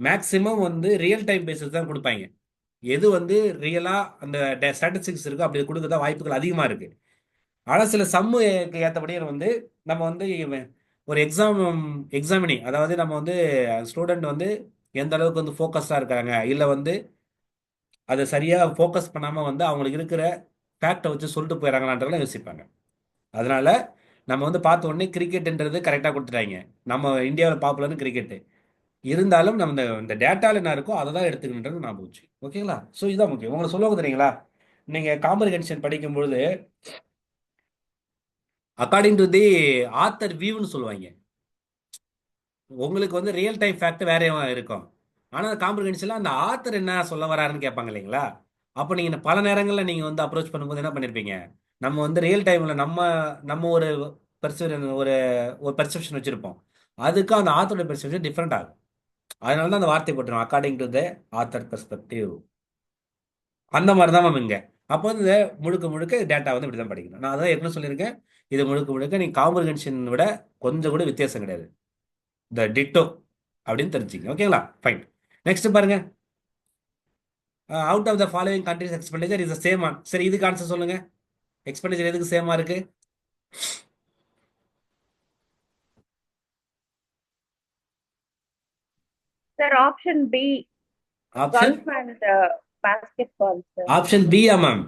மேக்ஸிமம் வந்து ரியல் டைம் பேசிஸ் தான் கொடுப்பாங்க. எது வந்து ரியலாக அந்த ஸ்டாட்டிஸ்டிக்ஸ் இருக்கோ அப்படி கொடுக்க தான் வாய்ப்புகள் அதிகமாக இருக்குது. ஆனால் சில சம்முக்கு ஏற்றபடியே வந்து நம்ம வந்து ஒரு எக்ஸாமினிங், அதாவது நம்ம வந்து ஸ்டூடெண்ட் வந்து எந்த அளவுக்கு வந்து ஃபோக்கஸ்டாக இருக்காங்க, இல்லை வந்து அதை சரியாக ஃபோக்கஸ் பண்ணாமல் வந்து அவங்களுக்கு இருக்கிற ஃபேக்டை வச்சு சொல்லிட்டு போயிடறாங்களான்றதெல்லாம் யோசிப்பாங்க. அதனால நம்ம வந்து பார்த்த உடனே கிரிக்கெட்ன்றது கரெக்டாக கொடுத்துட்டாங்க. நம்ம இந்தியாவில் பாப்புலர்னு கிரிக்கெட்டு இருந்தாலும் நம்ம இந்த டேட்டாவில் என்ன இருக்கோ அதை தான் எடுத்துக்கின்றது நான் போச்சு. ஓகேங்களா? ஸோ இதுதான் முக்கியம். உங்களை சொல்லுவாங்க தெரியுங்களா, நீங்கள் காம்ப்ரிஹென்ஷன் படிக்கும்பொழுது அக்கார்டிங் டு தி ஆத்தர் வியூன்னு சொல்லுவாங்க. உங்களுக்கு வந்து ரியல் டைம் ஃபேக்ட் வேற இருக்கும். ஆனால் காம்ப்ரிஹென்ஷனில் அந்த ஆத்தர் என்ன சொல்ல வராருன்னு கேட்பாங்க இல்லைங்களா? அப்போ நீங்கள் பல நேரங்களில் நீங்கள் வந்து அப்ரோச் பண்ணும்போது என்ன பண்ணியிருப்பீங்க, நம்ம வந்து ரியல் டைமில் நம்ம நம்ம ஒரு ஒரு ஒரு பெர்செப்ஷன் வச்சுருப்போம். அதுக்கு அந்த ஆத்தரோட பெர்செப்ஷன் டிஃப்ரெண்ட் ஆகும். அதனால தான் அந்த வார்த்தை போட்டுரும், according to the author perspective. அந்த மாதிரி தான் மேம் இங்கே. அப்போ வந்து இதை முழுக்க முழுக்க டேட்டா வந்து இப்படி தான் படிக்கணும். நான் அதான் ஏற்கனவே சொல்லியிருக்கேன், இது முழுக்க முழுக்க நீங்கள் காம்ப்ரிஹென்ஷன் விட கொஞ்சம் கூட வித்தியாசம் கிடையாது. த டிட்டோ அப்படின்னு தெரிஞ்சுங்க. ஓகேங்களா? ஃபைன். நெக்ஸ்ட் பாருங்க. Out of the following countries expenditure is same on. சரி, இதுக்கு ஆன்சர் சொல்லுங்க. எக்ஸ்பெண்டிச்சர் எதுக்கு சேமா இருக்கு? Sir, option B, option Gulf and basketball, sir. Option பியா மேம்?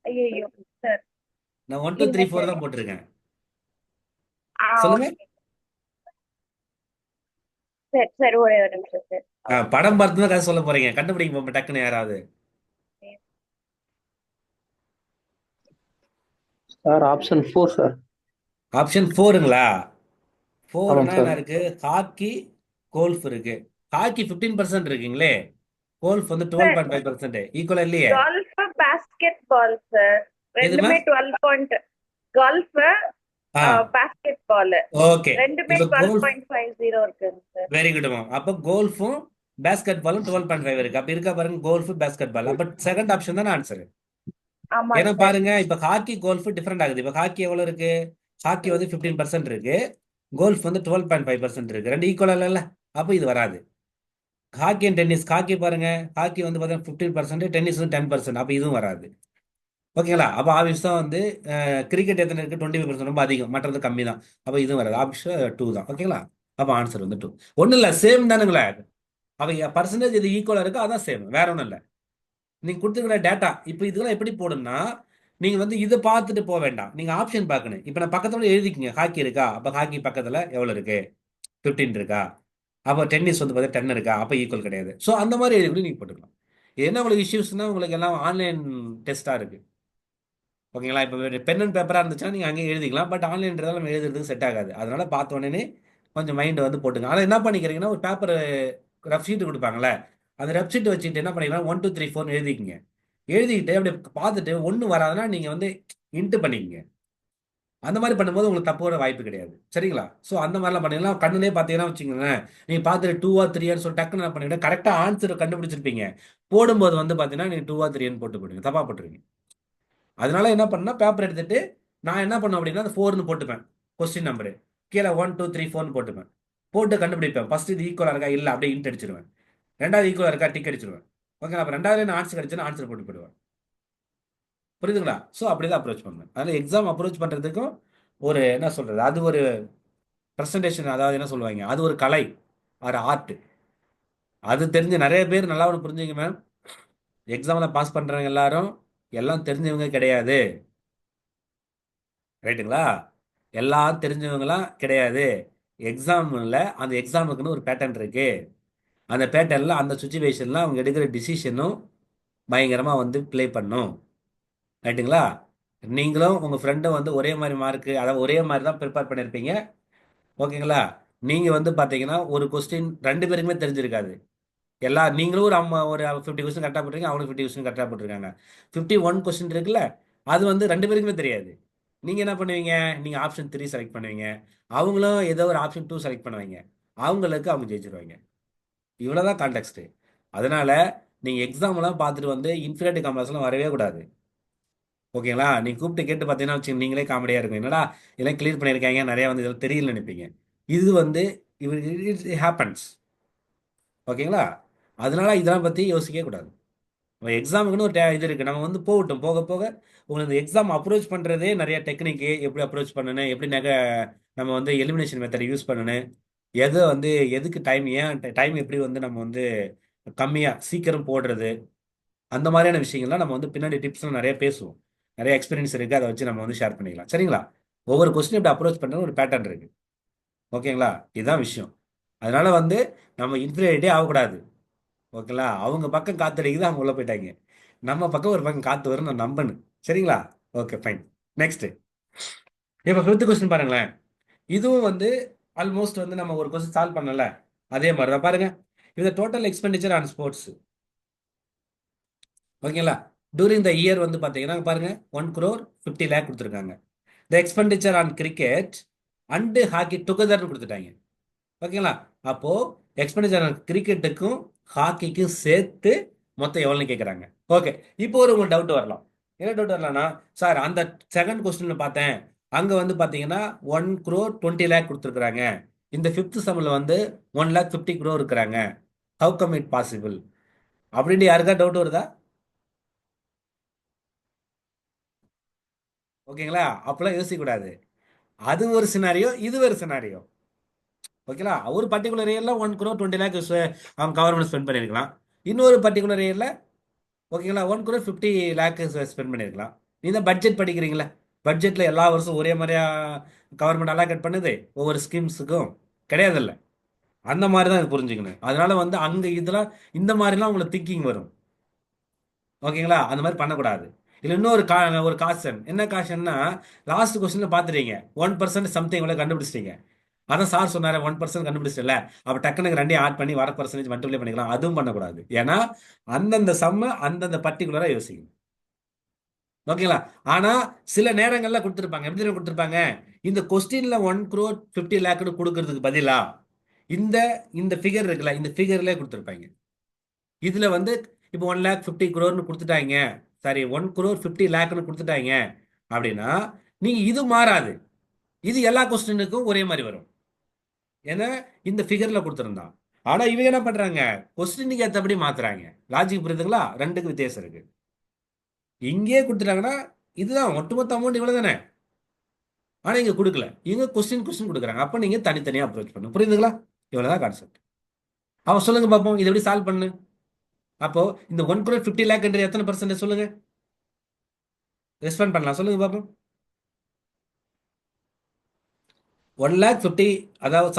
ஐயோ சார், நான் 1 2 இல்ல 3 4 சார். தான் போட்டிருக்கேன். சொல்லுங்க. Okay sir. சரி, ஒரே ஒரு நிமிஷம் சார். படம் பார்த்து தான் கதை சொல்ல போறீங்க, கண்டுபிடிங்க பாப்போம் டக்குன்னு யாராவது. Sir option 4 sir. ஆப்ஷன் 4ங்களா? ஆமாங்க 4னா என்ன சார். இருக்கு? ஹாக்கி, கோல்ஃப் இருக்கு. ஹாக்கி 15% இருக்குங்களே, கோல்ஃப் வந்து சார் 12.5% ஈக்குவலா இல்லையே? golf, basketball sir. எதுமா? ரெண்டுமே 12 பாயிண்ட். golf, ஆ, basketball ஓகே. ரெண்டுமே இப்ப கோல்ஃப் 12.50 இருக்குங்க சார். Very good ma'am. அப்ப கோல்ஃபும் பேஸ்கெட் பாலும் 12.5 இருக்கு. அப்ப இருக்கா பாருங்க, கோல்ஃப் பேஸ்கெட் பால். அப்ப செகண்ட் ஆப்ஷன் தானே ஆன்சர். ஆமாங்க ஏன்னா சார். பாருங்க, இப்ப ஹாக்கி கோல்ஃப் டிஃபரெண்ட் ஆகுது. இப்ப ஹாக்கி எவ்வளவு இருக்கு? ஹாக்கி வந்து 15% இருக்கு, கோல்ஃப் வந்து 12.5% இருக்கு. ரெண்டு ஈக்குவலா இல்ல, அப்ப இது வராது. ஹாக்கி அண்ட் டென்னிஸ், ஹாக்கி பாருங்க, ஹாக்கி வந்து பார்த்தீங்கன்னா 15%, டென்னிஸ் வந்து 10%, அப்ப இதுவும் வராது. ஓகேங்களா? அப்ப ஆப்ஷன் வந்து கிரிக்கெட் எத்தனை இருக்கு? 25%, ரொம்ப அதிகம், மற்றது கம்மி தான். அப்ப இதுவும் வராது. ஆப்ஷன் 2 தான். ஓகேங்களா? அப்ப ஆன்சர் வந்து 2. ஒன்றும் இல்லை, சேம் தானுங்களே. அவங்க பர்சன்டேஜ் இது ஈக்குவலா இருக்கு, அதான் சேம், வேற ஒன்றும் இல்லை. நீங்க கொடுத்துருக்கிற டேட்டா இப்போ இதெல்லாம் எப்படி போடணும்னா, நீங்க வந்து இதை பார்த்துட்டு போக வேண்டாம், நீங்க ஆப்ஷன் பார்க்கணும். இப்போ நான் பக்கத்துல எழுதிக்கிங்க, ஹாக்கி இருக்கா, அப்ப ஹாக்கி பக்கத்துல எவ்வளவு இருக்கு? 15 இருக்கா? அப்போ டென்னிஸ் வந்து பார்த்தா 10 இருக்கா? அப்போ ஈக்குவல் கிடையாது. ஸோ அந்த மாதிரி எழுதி கூட நீங்க போட்டுக்கலாம். என்ன உங்களுக்கு இஷ்யூஸ்னா, உங்களுக்கு எல்லாம் ஆன்லைன் டெஸ்டா இருக்கு. ஓகேங்களா? இப்போ பென் அண்ட் பேப்பரா இருந்துச்சுன்னா நீங்க அங்கேயே எழுதிக்கலாம். பட் ஆன்லைன்றதால நம்ம எழுதுறதுக்கு செட் ஆகாது. அதனால பார்த்த உடனே கொஞ்சம் மைண்ட் வந்து போட்டுங்க. ஆனால் என்ன பண்ணிக்கிறீங்கன்னா, ஒரு பேப்பர் ரஃப் ஷீட் கொடுப்பாங்களே, அந்த ரஃப் ஷீட் வச்சுட்டு என்ன பண்ணிக்கலாம், 1 2 3 4 எழுதிக்கிங்க. எழுதிக்கிட்டு அப்படி பார்த்துட்டு ஒன்று வராதுன்னா நீங்க வந்து இன்ட்டு பண்ணிக்கங்க. அந்த மாதிரி பண்ணும்போது உங்களுக்கு தப்பு வர வாய்ப்பு கிடையாது. சரிங்களா? ஸோ அந்த மாதிரிலாம் பண்ணீங்கன்னா, கண்ணுலேயே பார்த்தீங்கன்னா வச்சுக்கோங்களேன், நீங்க பார்த்துட்டு 2 3 சொல்லி டக்குன்னு என்ன பண்ணிவிட்டு கரெக்டாக ஆன்சர் கண்டுபிடிச்சிருப்பீங்க. போடும்போது வந்து பார்த்தீங்கன்னா நீங்க 2 3 போட்டு போடுங்க, தப்பா போட்டுருவீங்க. அதனால என்ன பண்ணா, பேப்பர் எடுத்துட்டு நான் என்ன பண்ணுவேன் அப்படின்னா, அந்த 4ன்னு போட்டுப்பேன், கொஸ்டின் நம்பரு கீழே 1 2 3 4ன்னு போட்டுப்பேன். போட்டு கண்டுபிடிப்பேன். ஃபர்ஸ்ட் இது ஈக்குவலா இருக்கா, இல்லை அப்படியே இன்ட் அடிச்சிருவேன். ரெண்டாவது ஈக்குவலா இருக்கா, டிக் அடிச்சிருவேன். ஓகே, அப்போ ரெண்டாவது ஆன்சர் கிடைச்சுன்னா ஆன்சர் போட்டு போயிடுவேன். புரியுதுங்களா? ஸோ அப்படிதான் அப்ரோச் பண்ணுவேன். அதனால எக்ஸாம் அப்ரோச் பண்றதுக்கும் ஒரு என்ன சொல்றது, அது ஒரு ப்ரெசன்டேஷன், அதாவது என்ன சொல்லுவாங்க, அது ஒரு கலை, ஒரு ஆர்ட். அது தெரிஞ்ச நிறைய பேர் நல்லா ஒன்று புரிஞ்சுங்க மேம், எக்ஸாமில் பாஸ் பண்றவங்க எல்லாரும் எல்லாம் தெரிஞ்சவங்க கிடையாது. ரைட்டுங்களா? எல்லாம் தெரிஞ்சவங்களாம் கிடையாது. எக்ஸாம்ல அந்த எக்ஸாமுக்குன்னு ஒரு பேட்டர்ன் இருக்கு. அந்த பேட்டர்ன்ல அந்த சுச்சுவேஷன்ல அவங்க எடுக்கிற டிசிஷனும் பயங்கரமா வந்து ப்ளே பண்ணும். ரைட்டுங்களா? நீங்களும் உங்க ஃப்ரெண்டும் வந்து ஒரே மாதிரி மார்க், அதாவது ஒரே மாதிரி தான் ப்ரிப்பேர் பண்ணியிருப்பீங்க. ஓகேங்களா? நீங்க வந்து பாத்தீங்கன்னா ஒரு கொஸ்டின் ரெண்டு பேருக்குமே தெரிஞ்சிருக்காது. நீங்களும் ஒரு ஒரு 50 கொஸ்டின் கரெக்டாக போட்டிருக்கீங்க, அவங்களுக்கு 50 கொஸ்டின் கரெக்டாக போட்டிருக்காங்க. 51 கொஸ்டின் இருக்குல்ல, அது வந்து ரெண்டு பேருக்குமே தெரியாது. நீங்க என்ன பண்ணுவீங்க? நீங்க ஆப்ஷன் 3 செலக்ட் பண்ணுவீங்க, அவங்களும் ஏதோ ஒரு ஆப்ஷன் 2 செலக்ட் பண்ணுவாங்க, அவங்களுக்கு அவங்க ஜெயிச்சிருவாங்க. இவ்வளவுதான் கான்டெக்ட். அதனால நீங்க எக்ஸாம்லாம் பார்த்துட்டு வந்து இன்ஃபினிட்டி காம்ப்ளெக்ஸ்லாம் வரவே கூடாது. ஓகேங்களா? நீங்க கூப்பிட்டு கேட்டு பார்த்தீங்கன்னா வச்சுங்க, நீங்களே காமெடியா இருக்கும். என்னடா இதெல்லாம் கிளியர் பண்ணியிருக்காங்க, நிறைய வந்து இதெல்லாம் தெரியல நினைப்பீங்க. இது வந்து இட் ஹேப்பன்ஸ். ஓகேங்களா? அதனால இதெல்லாம் பத்தி யோசிக்கவே கூடாது. எக்ஸாமுக்குன்னு ஒரு இது இருக்கு, நம்ம வந்து போகட்டும், போக போக உங்களுக்கு இந்த எக்ஸாம் அப்ரோச் பண்றதே நிறைய டெக்னிக்கு, எப்படி அப்ரோச் பண்ணணும், எப்படி நம்ம வந்து எலிமினேஷன் மெத்தட் யூஸ் பண்ணணும், எதை வந்து எதுக்கு டைம், ஏன் டைம் எப்படி வந்து நம்ம வந்து கம்மியா சீக்கிரம் போடுறது, அந்த மாதிரியான விஷயங்கள்லாம் நம்ம வந்து பின்னாடி டிப்ஸ்லாம் நிறைய பேசுவோம். நிறைய எக்ஸ்பீரியன்ஸ் இருக்கு, அதை வச்சு நம்ம வந்து ஷேர் பண்ணிக்கலாம். சரிங்களா? ஒவ்வொரு கொஸ்டின் எப்படி அப்ரோச் பண்றது ஒரு பேட்டர்ன் இருக்கு. ஓகேங்களா? இதுதான் விஷயம். அதனால வந்து நம்ம இன்ஃபீரியாரிட்டி ஆகக்கூடாது. ஓகேங்களா? அவங்க பக்கம் காத்தடிக்குது, அவங்க உள்ள போயிட்டாங்க. நம்ம பக்கம் ஒரு பக்கம் காத்து வரும், நான் நம்பணும். சரிங்களா? Okay, fine. நெக்ஸ்ட், இப்போ 5th கொஸ்டின் பாருங்களேன். இதுவும் வந்து ஆல்மோஸ்ட் வந்து நம்ம ஒரு கொஸ்டின் சால்வ் பண்ணல, அதே மாதிரி தான் பாருங்க. இது டோட்டல் எக்ஸ்பெண்டிச்சர் ஆன் ஸ்போர்ட்ஸ். ஓகேங்களா? டூரிங் த இயர் வந்து பார்த்தீங்கன்னா பாருங்க, 1 crore 50 lakh கொடுத்துருக்காங்க. The expenditure on cricket and hockey டுகெதர்னு கொடுத்துட்டாங்க. ஓகேங்களா? அப்போ எக்ஸ்பெண்டிச்சர் ஆன் கிரிக்கெட்டுக்கும் ஹாக்கிக்கும் சேர்த்து மொத்தம் எவ்வளோன்னு கேட்குறாங்க. ஓகே, இப்போ ஒரு உங்களுக்கு டவுட் வரலாம். என்ன டவுட் வரலாம்னா, சார் அந்த செகண்ட் கொஸ்டின்ல பார்த்தேன், அங்கே வந்து பார்த்தீங்கன்னா 1 crore 20 lakh கொடுத்துருக்குறாங்க, இந்த 5th சம்மில் வந்து 1,50,000 crore இருக்கிறாங்க, ஹவு கம் இட் பாசிபிள் அப்படின்ட்டு யாருக்கா டவுட் வருதா? ஓகேங்களா? அப்பெல்லாம் யோசிக்கக்கூடாது. அது ஒரு சினாரியோ, இது ஒரு சினாரியோ. ஓகேங்களா? ஒரு பர்டிகுலர் இயர்ல 1 crore 20 lakh அவங்க கவர்மெண்ட் ஸ்பெண்ட் பண்ணியிருக்கலாம். இன்னொரு பர்டிகுலர் இயர்ல ஓகேங்களா? 1 crore 50 lakh ஸ்பெண்ட் பண்ணியிருக்கலாம். நீ தான் பட்ஜெட் படிக்கிறீங்களா? பட்ஜெட்டில் எல்லா வருஷம் ஒரே மாதிரியா கவர்மெண்ட் அலாகேட் பண்ணுது ஒவ்வொரு ஸ்கீம்ஸுக்கும்? கிடையாதுல்ல. அந்த மாதிரி தான் இது புரிஞ்சுக்கணும். அதனால வந்து அங்கே இதெல்லாம் இந்த மாதிரிலாம் உங்களுக்கு திங்கிங் வரும். ஓகேங்களா? அந்த மாதிரி பண்ணக்கூடாது. இல்லை இன்னொரு ஒரு காஷன். என்ன காஷன்னா, லாஸ்ட் கொஸ்டினில் பார்த்துட்டீங்க 1% சம்திங் இவ்வளோ கண்டுபிடிச்சிட்டீங்க. அதான் சார் சொன்னார் 1% கண்டுபிடிச்சிட்டல, அப்போ டக்குனுக்கு ரெண்டையும் ஆட் பண்ணி வர பர்சன்டேஜ் மல்டிப்ளை பண்ணிக்கலாம். அதுவும் பண்ணக்கூடாது. ஏன்னா அந்தந்த சம்ம அந்தந்த பர்டிகுலராக யோசிக்கணும். ஓகேங்களா? ஆனா சில நேரங்கள்ல கொடுத்துருப்பாங்க. எப்படி தெரியுமா கொடுத்துருப்பாங்க? இந்த கொஸ்டின்ல 1 crore 50 lakh கொடுக்கறதுக்கு பதிலா இந்த இந்த ஃபிகர் இருக்குல்ல, இந்த ஃபிகர்ல கொடுத்துருப்பாங்க. இதுல வந்து இப்போ 1,50,00,000 கொடுத்துட்டாங்க. சாரி, 1 crore 50 lakhன்னு கொடுத்துட்டாங்க அப்படின்னா நீங்க இது மாறாது. இது எல்லா கொஸ்டினுக்கும் ஒரே மாதிரி வரும். ஏன்னா இந்த ஃபிகர்ல கொடுத்துருந்தான். ஆனா இவங்க என்ன பண்றாங்க? கொஸ்டினுக்கு ஏற்றபடி மாத்துறாங்க. லாஜிக் புரியுதுங்களா? ரெண்டுக்கு வித்தியாசம் இருக்கு. இங்கே கொடுத்துட்டாங்கன்னா இதுதான் ஒட்டுமொத்த அமௌண்ட் இவ்வளவு தானே. ஆனா இங்க கொடுக்கல. இவங்க கொஸ்டின் கொடுக்குறாங்க. அப்ப நீங்க தனித்தனியா அப்ரோச் பண்ணுங்க. புரியுதுங்களா? இவ்வளவுதான் கான்செப்ட். அவன் சொல்லுங்க பார்ப்போம், இதை எப்படி சால்வ் பண்ணு. அப்போ இந்த 1 crore 50 lakh என்று எத்தனை பர்சன்டேஜ் சொல்லுங்க, ரெஸ்பாண்ட் பண்ணலாம். சொல்லுங்க பார்ப்போம். 1,50,00,000, அதாவது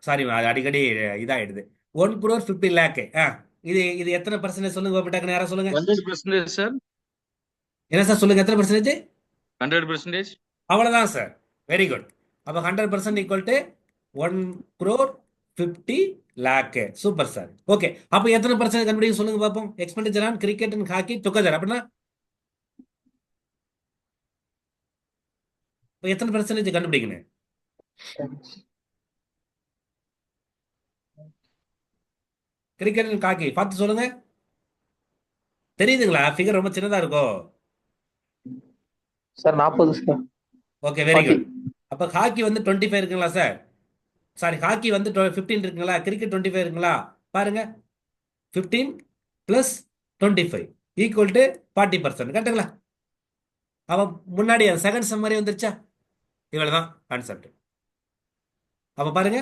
சாரி அடிக்கடி இதாயிடுது. 1 crore 50 lakh. இது இது எத்தனை பர்சன்டேஜ் சொல்லுங்க பார்ப்போம். டக்குனு யாரா சொல்லுங்க. 100%, சார். என்ன சார் சொல்லுங்க, எத்தனை பர்சன்டேஜ்? 100%. அவ்வளவுதான் சார். Very good. அப்போ 100% equal to 1 crore 50 lakh. Super sir. Okay, அப்போ எத்தனை பர்சன்டேஜ் கண்டுபிடிக்க சொல்லுங்க பார்ப்போம். Expenditure on cricket and hockey together அப்படின்னா இப்போ எத்தனை பர்சன்டேஜ் கண்டுபிடிக்கணும்? கிரிக்கெட் அண்ட் ஹாக்கி பார்த்து சொல்லுங்க. தெரியுதுங்களா? ஃபிகர் ரொம்ப சின்னதா இருக்கும். Sir 40 sir. Okay, very 40. Good. அப்போ ஹாக்கி வந்து 25 இருக்குங்களா சார்? சாரி, ஹாக்கி வந்து 15 இருக்குங்களா? கிரிக்கெட் 25 இருக்குங்களா? பாருங்க, 15 + 25 ஈக்குவல் டு 40%. கரெக்டுங்களா? அவன் முன்னாடி செகண்ட் சம் மாதிரி வந்துருச்சா? இவ்வளவுதான் கான்செப்ட். அப்போ பாருங்க,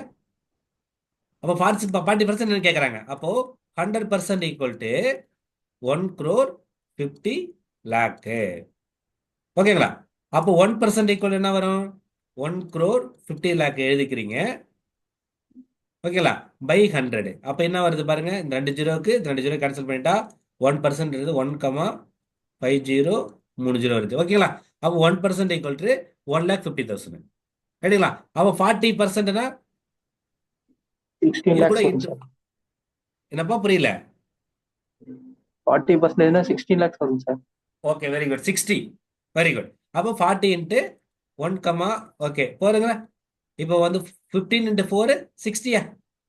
அப்போ 40% கேட்குறாங்க. அப்போ 100% ஈக்குவல் டு 1 crore 50 lakh. ஓகேங்களா? அப்போ 1% ஈக்குவல் என்ன வரும்? 1 crore 50 lakh எழுதிக்கிறீங்க. ஓகேங்களா? பை 100. அப்போ என்ன வருது பாருங்க, இந்த 2 ஜீரோக்கு இந்த 2 ஜீரோ கேன்சல் பண்ணிட்டா 1% 1,5030 வருது. ஓகேங்களா? அப்போ 1% ஈக்குவல் டு 1,50,000. ரைட்டுங்களா? அப்போ 40%னா 16 இது lakhs கூட வரும் சார். என்னப்பா புரியல? 40%னா 16 lakhs வரும் sir. Okay, very good. 60. Very good. அப்போ 40 × 1, ஓகே போருங்க. இப்போ வந்து 15 × 4 60யா?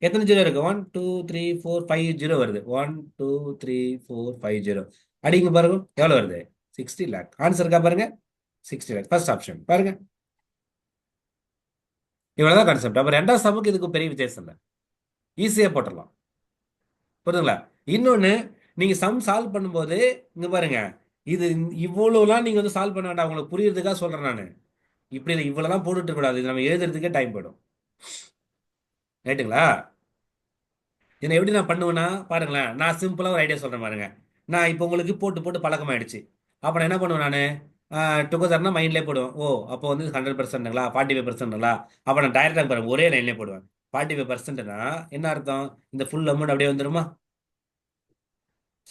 எத்தனை ஜீரோ இருக்கு? 1 2 3 4 5 ஜீரோ வருது. 1 2 3 4 5 ஜீரோ. அடிங்க பாருங்க, எவ்வளவு வருது? 60 lakh. ஆன்சர் இருக்கா பாருங்க, 60 lakh. ஃபர்ஸ்ட் ஆப்ஷன் பாருங்க. இவ்வளவுதான் கான்செப்ட். அப்போ ரெண்டாவது சமுக்கு இதுக்கு பெரிய வித்தியாசம் இல்லை, ஈஸியா போட்டுடலாம். புரியுதுங்களா? இன்னொன்னு, நீங்க சம் சால்வ் பண்ணும்போது இங்க பாருங்க, இது இவ்வளவுலாம் நீங்க வந்து சால்வ் பண்ண வேண்டாம். உங்களுக்கு புரியுறதுக்காக சொல்றேன் நான். இப்படி இல்லை, இவ்வளவுலாம் போட்டுட்டு கூடாது. இது நம்ம எழுதுறதுக்கே டைம் போயிடும். ரைட்டுங்களா? இதை எப்படி நான் பண்ணுவேன்னா பாருங்களேன், நான் சிம்பிளா ஒரு ஐடியா சொல்றேன் பாருங்க. நான் இப்போ உங்களுக்கு போட்டு போட்டு பழக்கமாயிடுச்சு. அப்போ நான் என்ன பண்ணுவேன்? நான் டுகெதர்னா மைண்ட்லேயே போடுவேன். ஓ, அப்போ வந்து 100%ங்களா 45%ங்களா? அப்போ நான் டைரக்டாக பாருங்க ஒரே லைன்லேயே போடுவேன். 45%னா என்ன அர்த்தம்? இந்த ஃபுல் அமௌண்ட் அப்படியே வந்துருமா?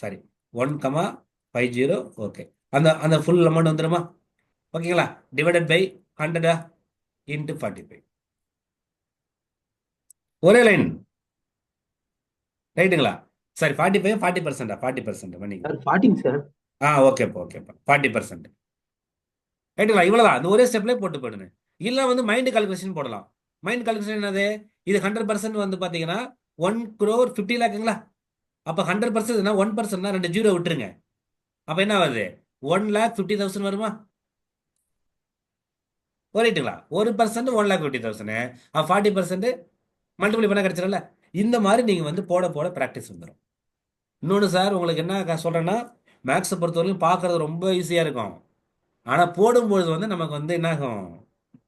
சாரி, 1,50. ஓகே, அந்த அந்த ஃபுல் அமௌண்ட் வந்துருமா? ஓகேங்களா? Divided by 100 × 45. ஒரே லைன். ரைட்டுங்களா? சாரி, 45 40%. 40% பண்ணிங்க. Sir 40 sir. ஓகேப்பா 40%. ரைட்டுங்களா? இவ்வளவுதான். அந்த ஒரே ஸ்டெப்லேயே போட்டு போடுங்க. இல்லை வந்து மைண்ட் கால்குலேஷன் போடலாம். மைண்ட் கால்குலேஷன் என்னது? இது 100% வந்து பார்த்தீங்கன்னா 1 crore 50 lakhங்களா? அப்போ 100% 1%னா 2 ஜீரோ விட்டுருங்க. அப்போ என்ன வருது? 1,50,000 வருமா? ரைட்டுங்களா? 1% 1,50,000. 40% மல்டிப்ளை பண்ண கிடைச்சிடல. இந்த மாதிரி நீங்க வந்து போட போட ப்ராக்டிஸ் வந்துடும். இன்னொன்று சார், உங்களுக்கு என்ன சொல்றேன்னா, மேக்ஸை பொறுத்தவரைக்கும் பார்க்கறது ரொம்ப ஈஸியா இருக்கும். ஆனா போடும்பொழுது வந்து நமக்கு வந்து என்ன ஆகும்?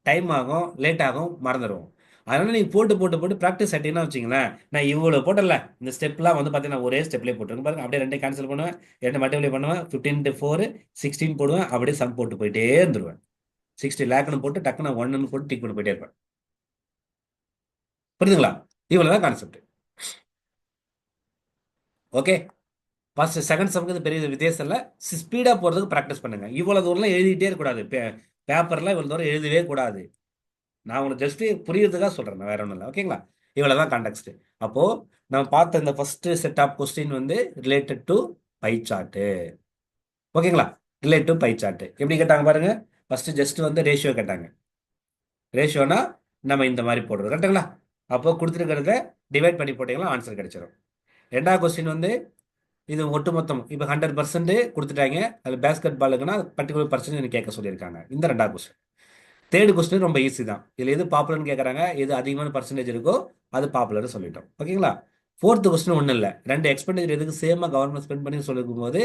டைம் ஆகும், லேட் ஆகும், மறந்துடும். அதனால நீங்க போட்டு போட்டு போட்டு ப்ராக்டிஸ் ஆகிட்டீங்கன்னா வச்சுங்களேன், நான் இவ்வளோ போட்டல இந்த ஸ்டெப்லாம் வந்து பார்த்தீங்கன்னா ஒரே ஸ்டெப்லேயே போட்டுருங்க பாருங்க. அப்படியே ரெண்டே கேன்சல் பண்ணுவேன், ரெண்டு மல்டிப்ளை பண்ணுவேன், 15 × 4 16 போடுவேன், அப்படியே சம் போட்டு போயிட்டே இருந்துருவேன். 60 லேக்னு போட்டு டக்குன்னு 1ன்னு போட்டு டிக் பண்ணி போயிட்டே இருப்பேன். புரியுதுங்களா? இவ்வளோதான் கான்செப்ட். ஓகே, ஃபர்ஸ்ட் செகண்ட் சம்க்கு இது பெரிய வித்தியாசம் இல்லை. ஸ்பீடாக போகிறதுக்கு ப்ராக்டிஸ் பண்ணுங்க. இவ்வளோ தூரம்லாம் எழுதிட்டே இருக்கக்கூடாது. பேப்பர்லாம் இவ்வளோ தூரம் எழுதவே கூடாது. நான் உங்களுக்கு ஜஸ்ட் புரியறதுக்காக சொல்கிறேன், நான் வேற ஒன்றும் இல்லை. ஓகேங்களா? இவ்வளோ தான் கான்டெக்ட். அப்போது நம்ம பார்த்த இந்த ஃபர்ஸ்ட் செட் ஆஃப் கொஸ்டின் வந்து ரிலேட்டட் டு பை சார்ட்டு. ஓகேங்களா? ரிலேட் டு பை சார்ட்டு எப்படி கேட்டாங்க பாருங்க. ஃபர்ஸ்ட் ஜஸ்ட் வந்து ரேஷியோ கேட்டாங்க. ரேஷியோனா நம்ம இந்த மாதிரி போடுறது கரெக்டுங்களா? அப்போ கொடுத்துருக்கிறத டிவைட் பண்ணி போட்டிங்கன்னா ஆன்சர் கிடைச்சிடும். ரெண்டாவது கொஸ்டின் வந்து இது ஒட்டுமொத்தம் இப்போ 100% கொடுத்துட்டாங்க. அதில் பேஸ்கெட் பாலுக்குன்னா பர்டிகுலர் பர்சன்டேஜ் கேட்க சொல்லியிருக்காங்க. இந்த ரெண்டாவது கொஸ்டின். தேர்டு கொஸ்டின் ரொம்ப ஈஸி தான். இதில் எது பாப்புலர்னு கேட்குறாங்க, எது அதிகமான பர்சன்டேஜ் இருக்கோ அது பாப்புலர்னு சொல்லிட்டோம். ஓகேங்களா? ஃபோர்த்து கொஸ்டின் ஒன்றும் இல்லை, ரெண்டு எக்ஸ்பெண்டிச்சர் எதுக்கு சேமாக கவர்மெண்ட் ஸ்பெண்ட் பண்ணி சொல்லிருக்கும் போது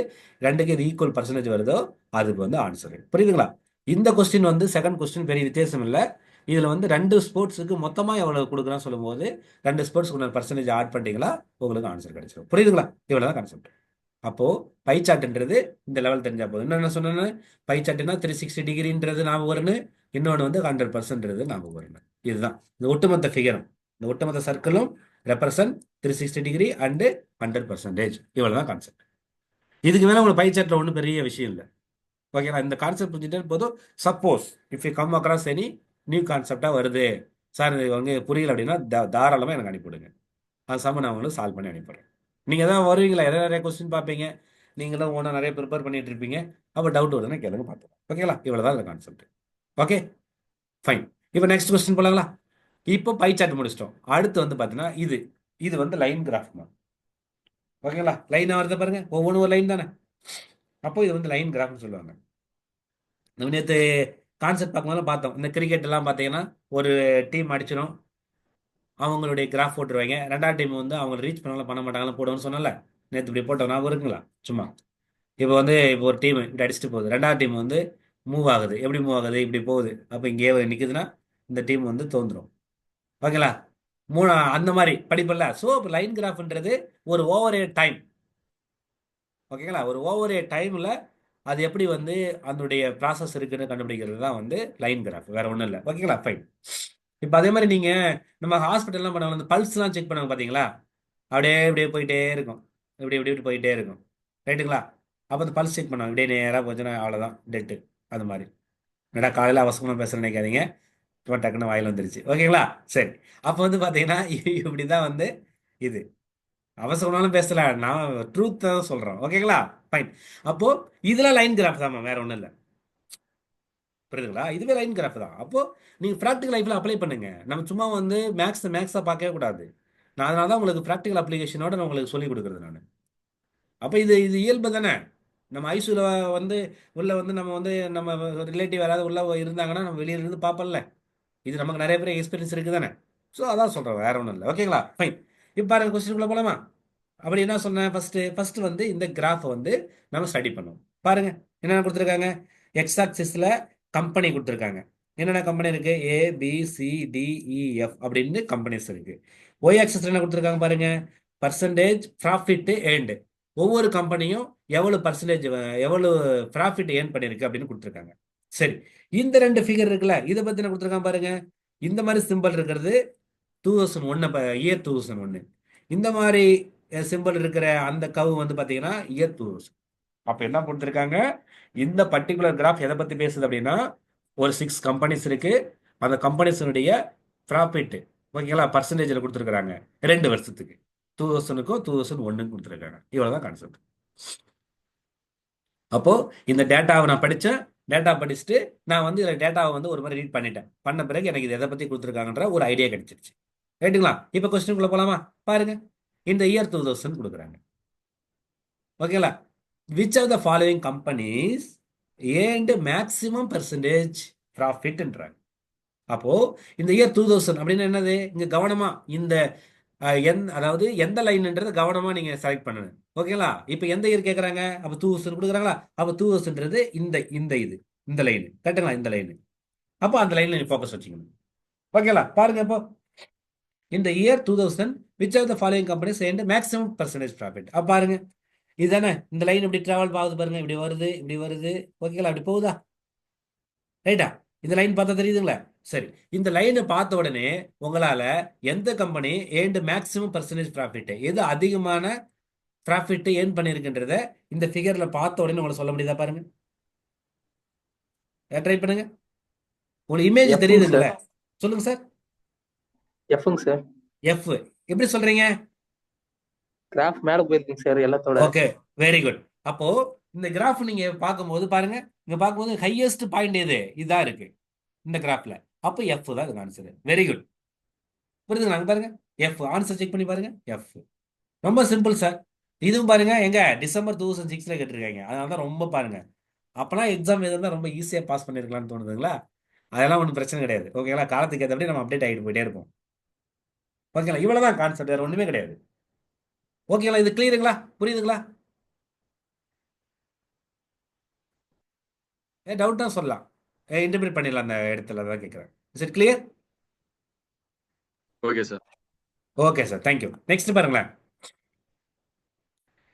ரெண்டுக்கு இது ஈக்குவல் பர்சன்டேஜ் வருதோ அதுக்கு வந்து ஆன்சர். புரியுதுங்களா? இந்த கொஸ்டின் வந்து செகண்ட் கொஸ்டின் பெரிய வித்தியாசம் இல்லை. இதில் வந்து ரெண்டு ஸ்போர்ட்ஸுக்கு மொத்தமாக எவ்வளோ கொடுக்குறான்னு சொல்லும்போது ரெண்டு ஸ்போர்ட்ஸ்க்கு பர்சன்டேஜ் ஆட் பண்ணிட்டீங்களா உங்களுக்கு ஆன்சர் கிடைச்சிடும். புரியுதுங்களா? இவ்வளோ தான் கான்செப்ட். அப்போது பை சார்ட்ன்றது இந்த லெவல் தெரிஞ்சால் போதும். என்ன சொன்னேன்னு, பை சார்ட்னா 360 டிகிரின்றது ஞாபகம் வரணும், இன்னொன்று வந்து 100%ன்றது ஞாபகம் வரணும். இதுதான் இந்த ஒட்டுமொத்த ஃபிகரும், இந்த ஒட்டுமொத்த சர்க்கிளும் ரெப்ரசன்ட் 360 டிகிரி அண்டு 100%. இவ்வளோ தான் கான்செப்ட். இதுக்கு மேலே உங்களுக்கு பை சார்ட்டில் ஒன்றும் பெரிய விஷயம் இல்லை. ஓகேங்களா? இந்த கான்செப்ட் புரிஞ்சுட்டே போதும். Suppose if you come across any new கான்செப்டாக வருது சார், இது வந்து புரியல அப்படின்னா தாராளமாக எனக்கு அனுப்பிவிடுங்க. அது சம நான் உங்களுக்கு சால்வ் பண்ணி அனுப்பிடுறேன். நீங்கள் தான் வருவீங்களா, நிறைய கொஸ்டின் பார்ப்பீங்க, நீங்களும் ஒன்றா நிறைய ப்ரிப்பேர் பண்ணிட்டு இருப்பீங்க. அப்போ டவுட் வருதுன்னா கேளுங்க, பார்த்துக்கலாம். ஓகேங்களா? இவ்வளோ தான் இந்த கான்செப்ட். Okay fine. இப்போ நெக்ஸ்ட் கொஸ்டின் போலாங்களா? இப்போ பை சார்ட் முடிச்சிட்டோம். அடுத்து வந்து பார்த்தீங்கன்னா இது வந்து லைன் கிராஃப் தான். ஓகேங்களா? லைனாக வருது பாருங்க, ஒவ்வொன்றும் ஒரு லைன் தானே. அப்போ இது வந்து லைன் கிராஃப்னு சொல்லுவாங்க. நம்ம நேற்று கான்செப்ட் பார்க்கும்போது பார்த்தோம். இந்த கிரிக்கெட் எல்லாம் பார்த்தீங்கன்னா ஒரு டீம் அடிச்சிடும், அவங்களுடைய கிராஃப் போட்டுருவாங்க. ரெண்டாவது டீம் வந்து அவங்க ரீச் பண்ணாலும் பண்ண மாட்டாங்களும் போடுவோம்னு சொன்னல நேற்று. இப்படி போட்டோம் நான் இருக்குங்களா? சும்மா இப்போ வந்து இப்போ ஒரு டீம் இப்படி அடிச்சுட்டு போகுது, ரெண்டாவது டீம் வந்து மூவ் ஆகுது. எப்படி மூவ் ஆகுது? இப்படி போகுது. அப்போ இங்கே நிற்குதுன்னா இந்த டீம் வந்து தோந்துரும். ஓகேங்களா? அந்த மாதிரி படிப்பல்ல. ஸோ இப்போ லைன் கிராஃப்ன்றது ஒரு ஓவர் ஏ டைம். ஓகேங்களா? ஒரு ஓவர் ஏ டைமில் அது எப்படி வந்து அதனுடைய ப்ராசஸ் இருக்குன்னு கண்டுபிடிக்கிறது தான் வந்து லைன் கிராஃப், வேற ஒன்றும் இல்லை. ஓகேங்களா? ஃபைன். இப்போ அதே மாதிரி நீங்கள் நம்ம ஹாஸ்பிட்டல்லாம் பண்ணுவாங்க, அந்த பல்ஸ்லாம் செக் பண்ணுவாங்க பார்த்தீங்களா? அப்படியே இப்படியே போயிட்டே இருக்கும், இப்படி இப்படி இப்படி போயிட்டே இருக்கும். ரைட்டுங்களா? அப்போ அந்த பல்ஸ் செக் பண்ணுவாங்க, இப்படியே நேராக போச்சுன்னா அவ்வளோதான் டெட்டு. அது மாதிரி என்னடா காலையில் அவசரமாக பேச நினைக்காதீங்க, இப்போ டக்குன்னு வாயில் வந்துருச்சு. ஓகேங்களா? சரி. அப்போ வந்து பார்த்தீங்கன்னா இப்படி தான் வந்து இது அவசரமாலும் பேசல, நான் ட்ரூத் தான் சொல்கிறோம். ஓகேங்களா? ஃபைன். அப்போது இதெல்லாம் லைன் கிராஃப் தான், வேற ஒன்றும் இல்லை. புரியுதுங்களா? இதுவே லைன் கிராஃப் தான். அப்போது நீங்கள் ப்ராக்டிகல் லைஃப்பில் அப்ளை பண்ணுங்க. நம்ம சும்மா வந்து மேக்ஸாக பார்க்கவே கூடாது. நான் அதனால தான் உங்களுக்கு ப்ராக்டிகல் அப்ளிகேஷனோட நான் உங்களுக்கு சொல்லிக் கொடுக்குறது நான். அப்போ இது இயல்பு தானே. நம்ம ஐசியூவில் வந்து உள்ளே வந்து நம்ம வந்து நம்ம ரிலேட்டிவ் யாராவது உள்ளே இருந்தாங்கன்னா நம்ம வெளியில இருந்து பார்ப்போம்ல. இது நமக்கு நிறைய பேர் எக்ஸ்பீரியன்ஸ் இருக்குது தானே. ஸோ அதான் சொல்கிறேன், வேற ஒன்றும் இல்லை. ஓகேங்களா? ஃபைன். இப்போ பாருங்க, கொஸ்டினுக்குள்ளே போகலாமா? அப்படி என்ன சொன்னேன், ஃபர்ஸ்ட் வந்து இந்த கிராஃபை வந்து நம்ம ஸ்டடி பண்ணுவோம். பாருங்க என்னென்ன கொடுத்துருக்காங்க. எக்ஸ் ஆக்சிஸில் கம்பெனி கொடுத்துருக்காங்க. என்னென்ன கம்பெனி இருக்கு? ABCDEF அப்படின்னு கம்பெனிஸ் இருக்கு. ஒய் ஆக்சிஸ் என்ன கொடுத்துருக்காங்க பாருங்க, பர்சன்டேஜ் ப்ராஃபிட் ஏர்ன்டு. ஒவ்வொரு கம்பெனியும் எவ்வளவு பர்சன்டேஜ் எவ்வளவு ப்ராஃபிட் ஏர்ன் பண்ணிருக்கு அப்படின்னு கொடுத்துருக்காங்க. சரி, இந்த ரெண்டு ஃபிகர் இருக்குல்ல, இதை பத்தி என்ன கொடுத்துருக்காங்க பாருங்க. இந்த மாதிரி சிம்பிள் இருக்கிறது 2001, இயர் 2001. இந்த மாதிரி சிம்பிள் இருக்கிற அந்த கவு வந்து பார்த்தீங்கன்னா இயர் 2000. அப்போ என்ன கொடுத்துருக்காங்க, இந்த பர்டிகுலர் கிராஃப் எதை பற்றி பேசுது அப்படின்னா, ஒரு 6 கம்பெனிஸ் இருக்கு, அந்த கம்பெனிஸினுடைய ப்ராஃபிட் ஓகேங்களா பர்சன்டேஜில் கொடுத்துருக்குறாங்க 2 வருஷத்துக்கு, 2000க்கும் 2001க்கும் கொடுத்துருக்காங்க. இவ்வளோதான் கான்செப்ட். அப்போது இந்த டேட்டாவை நான் படித்தேன், டேட்டா படிச்சுட்டு நான் வந்து இதில் டேட்டாவை வந்து ஒரு மாதிரி ரீட் பண்ணிட்டேன். பண்ண பிறகு எனக்கு இது எதை பற்றி கொடுத்துருக்காங்கன்ற ஒரு ஐடியா கிடைச்சிருச்சு. ரைட்டுங்களா? இப்போ கொஸ்டினுக்குள்ளே போகலாமா? பாருங்க, இந்த இயர் 2000 கொடுக்குறாங்க. ஓகேங்களா? Which are the following companies earned maximum percentage ப்ராஃபிட்ன்றாங்க. அப்போ இந்த இயர் 2000 அப்படின்னு என்னது, இங்க கவனமா இந்த அதாவது எந்த லைன்ன்றது கவனமா நீங்க செலக்ட் பண்ணணும். ஓகேங்களா? இப்போ எந்த இயர் கேட்குறாங்க, அப்போ 2000 கொடுக்குறாங்களா? அப்போ 2000ன்றது இந்த லைன் கரெக்டுங்களா? இந்த லைன். அப்போ அந்த லைன்ல நீ ஃபோக்கஸ் வச்சுக்கணும். ஓகேங்களா? பாருங்க இப்போ இந்த year 2000 which of the following companies earned maximum percentage profit. அப்போ பாருங்க இதுதானே இந்த லைன் இப்படி டிராவல் ஆகுது பாருங்க, இப்படி வருது இப்படி வருது. ஓகேங்களா? அப்படி போகுதா? ரைட்டா? இந்த லைன் பார்த்தா தெரியுதுங்களா? சரி, இந்த லைனை பார்த்த உடனே உங்களால எந்த company and maximum percentage profit, எது அதிகமான ப்ராஃபிட் ஏர்ன் பண்ணியிருக்குன்றத இந்த ஃபிகர்ல பார்த்த உடனே உங்களை சொல்ல முடியுதா? பாருங்க, ட்ரை பண்ணுங்க. உங்களுக்கு இமேஜ் எஃப்ங்க தெரியுதுங்களா? சார். சொல்லுங்க சார். எஃப்ங்க சார். எஃப் எப்படி சொல்றீங்க? கிராஃப் மேல போயிருக்குங்க சார் எல்லாத்தோட. Okay, very good. அப்போ இந்த கிராஃப் நீங்க பார்க்கும்போது பாருங்க, இங்க பார்க்கும்போது ஹையஸ்ட் பாயிண்ட் எது? இதான் இருக்கு இந்த கிராஃப்ல. அப்போ எஃப் தான் இதுக்கு ஆன்சர். Very good. புரியுதுங்களா? அங்க பாருங்க, எஃப் ஆன்சர் செக் பண்ணி பாருங்க. எஃப் ரொம்ப சிம்பிள் சார். இதுவும் பாருங்க எங்க டிசம்பர் 2006 கேட்டிருக்காங்க. அதனால தான் ரொம்ப பாருங்க. அப்பெல்லாம் எக்ஸாம் எதுனா ரொம்ப ஈஸியா பாஸ் பண்ணிருக்கலாம்னு தோணுதுங்களா? அதெல்லாம் ஒன்றும் பிரச்சனை கிடையாது. ஓகேங்களா? காலத்துக்கு ஏற்றபடி நம்ம அப்டேட் ஆகிட்டு போயிட்டே இருப்போம். ஓகேங்களா? இவ்வளவுதான் கான்செப்ட், வேற ஒண்ணுமே கிடையாது. ஓகேங்களா? இது கிளியருங்களா? புரியுதுங்களா? டவுட்டா சொல்லலாம், இன்டர்பிரேட் பண்ணிடலாம் அந்த இடத்துல தான் கேட்குறேன். Is it clear? Okay, sir. Okay sir, thank you. Next பாருங்களேன்.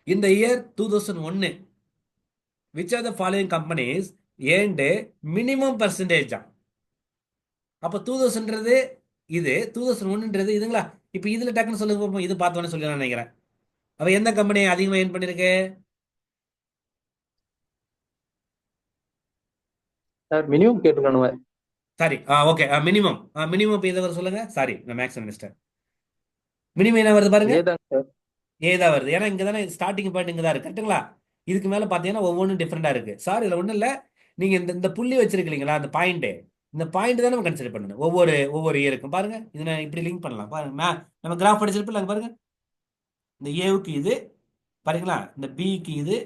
இந்த year 2001 which are the following companies and minimum percentage தான். அப்போ 2000ன்றது இது, 2001ன்றது இதுங்களா? இப்போ இதுல டக்குன்னு சொல்லுங்க பார்ப்போம். இது பார்த்தோன்னே சொல்லி நான் நினைக்கிறேன். அப்போ எந்த கம்பெனி அதிகமாக ஏர்ன் பண்ணிருக்கு? சார் மினிமம் கேட்டுருக்கானுவ. Sorry, okay, minimum. மினிமம் இப்போ இதை வர சொல்லுங்க. சாரி, நான் மேக்ஸ் மினிஸ்டர். மினிமம் என்ன வருது பாருங்க? ஏதாங்க சார். ஏதான் வருது. ஏன்னா இங்கே தானே ஸ்டார்டிங் பாயிண்ட் இங்கே தான் இருக்கு. கரெக்டுங்களா? இதுக்கு மேலே பார்த்தீங்கன்னா ஒவ்வொன்றும் டிஃப்ரெண்டாக இருக்கு. சார் இதில் ஒன்றும் இல்லை, நீங்கள் இந்த புள்ளி வச்சிருக்கீங்களா, அந்த பாயிண்ட், இந்த பாயிண்ட் தான் நம்ம கன்சிடர் பண்ணணும். ஒவ்வொரு இயருக்கும் பாருங்க. இதை நான் இப்படி லிங்க் பண்ணலாம் பாருங்க. நம்ம கிராஃப் படிச்சிருப்போம் பாருங்க. இந்த ஏவுக்கு இது பாருங்களா, இந்த பிக்கு இது,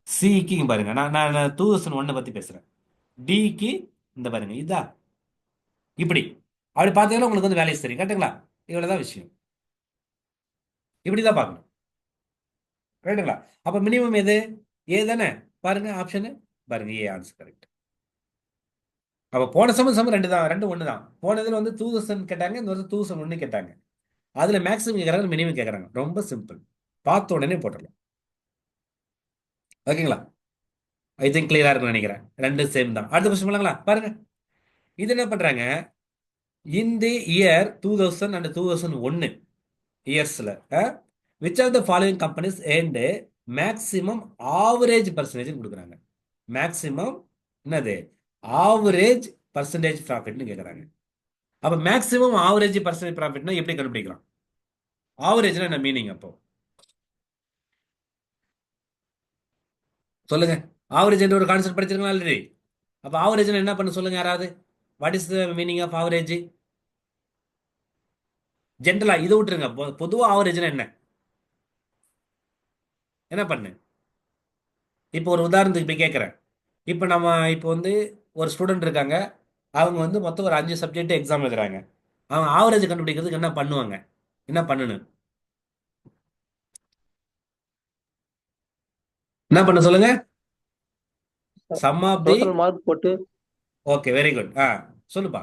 சிக்கு பாருங்க. நான் 2001 பத்தி பேசுறேன். டிக்கு இந்த பாருங்க, இதா இப்படி அப்படி பார்த்தீங்கன்னா உங்களுக்கு வந்து வேலையை சரி. கரெக்டுங்களா? இவ்வளவுதான் விஷயம். இப்படிதான் பார்க்கணும். ரைட்டுங்களா? அப்ப மினிமம் எது? ஏ தானே? பாருங்க ஆப்ஷன் பாருங்க, ஏ ஆன்சர் கரெக்ட். அப்ப போன சமம் ரெண்டு தான், ரெண்டு ஒன்று தான். போனதுல வந்து 2000 கேட்டாங்க, இந்த வருஷம் 2001 கேட்டாங்க. அதுல மேக்ஸிமம் கேட்கறாங்க, மினிமம் கேட்கறாங்க. ரொம்ப சிம்பிள், பார்த்த உடனே போட்டுடலாம். ஓகேங்களா? ஐ திங்க் கிளியரா இருக்கும்னு நினைக்கிறேன். ரெண்டு சேம் தான். அடுத்த கொஸ்டின் பண்ணலாங்களா? பாருங்க, இது என்ன பண்றாங்க, இந்த இயர் 2000 அண்ட் 2001 இயர்ஸ்ல which are the following companies earned maximum average percentage கொடுக்குறாங்க. மேக்ஸிமம் என்னது? ஆவரேஜ் பர்சன்டேஜ் ப்ராஃபிட்னு கேட்குறாங்க. அப்போ மேக்ஸிமம் ஆவரேஜ் பர்சன்டேஜ் ப்ராஃபிட்னா எப்படி கண்டுபிடிக்கலாம்? ஆவரேஜ்னா என்ன மீனிங்? அப்போ சொல்லுங்க. ஆவரேஜ் என்ற ஒரு கான்செப்ட் படிச்சிருக்கலாம் ஆல்ரெடி. அப்போ ஆவரேஜ்னா என்ன பண்ண சொல்லுங்க யாராவது. What is the meaning of average? ஜென்ரலா இதை விட்டுருங்க, பொதுவாக ஆவரேஜ்னா என்ன என்ன பண்ணு? இப்போ ஒரு உதாரணத்துக்கு போய் கேட்குறேன். இப்போ நம்ம இப்போ வந்து ஒரு ஸ்டூடெண்ட் இருக்காங்க, அவங்க வந்து மொத்தம் ஒரு 5 சப்ஜெக்ட் எக்ஸாம் எழுதுறாங்க. அவங்க ஆவரேஜ் கண்டுபிடிக்கிறதுக்கு என்ன பண்ணுவாங்க? என்ன பண்ணணும்? என்ன பண்ண சொல்லுங்க? Sum of the. Total mark போட்டு. Okay, very good. சொல்லுப்பா.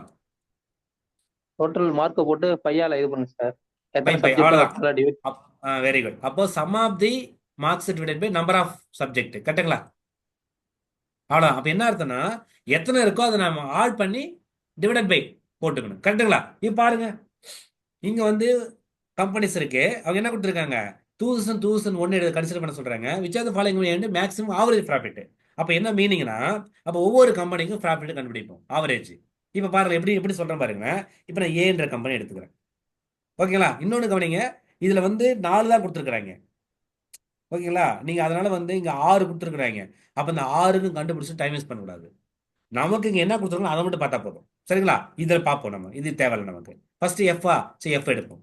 டோட்டல் மார்க்கை போட்டு 5ஆல இது பண்ணுங்க சார். எத்தனை பை அவ்வளோதான். Subject divide. Very good. அப்போ sum of the marks divided by number of subject. கரெக்டுங்களா? அவ்வளோதான். அப்போ என்ன அர்த்தம்னா, எத்தனை இருக்கோ அதை நம்ம ஆட் பண்ணி டிவைடட் பை போட்டுக்கணும். கரெக்டுங்களா? இப்போ பாருங்க, இங்க வந்து கம்பெனிஸ் இருக்கு, அவங்க என்ன கொடுத்துருக்காங்க, 2001 கன்சிடர் பண்ண சொல்றாங்க. Which are the following maximum average profit. அப்போ என்ன மீனிங்னா, அப்போ ஒவ்வொரு கம்பெனிக்கும் ப்ராஃபிட் கண்டுபிடிப்போம் ஆவரேஜ். இப்போ பாருங்க எப்படி எப்படி சொல்றேன் பாருங்க. இப்போ நான் ஏன்ற கம்பெனி எடுத்துக்கிறேன். ஓகேங்களா? இன்னொன்று கவனிங்க, இதுல வந்து 4 தான் கொடுத்துருக்குறாங்க. ஓகேங்களா? நீங்க அதனால வந்து இங்க 6 கொடுத்துருக்குறாங்க. அப்ப இந்த 6க்கும் கண்டுபிடிச்சு டைம் வேஸ்ட் பண்ணக்கூடாது. நமக்கு இங்க என்ன கொடுத்துருக்கோம் அதை மட்டும் பார்த்தா போதும். சரிங்களா? இதில் பார்ப்போம். நம்ம இது தேவையில்லை நமக்கு. ஃபர்ஸ்ட் எஃப்ஆ, சரி எஃப் எடுப்போம்.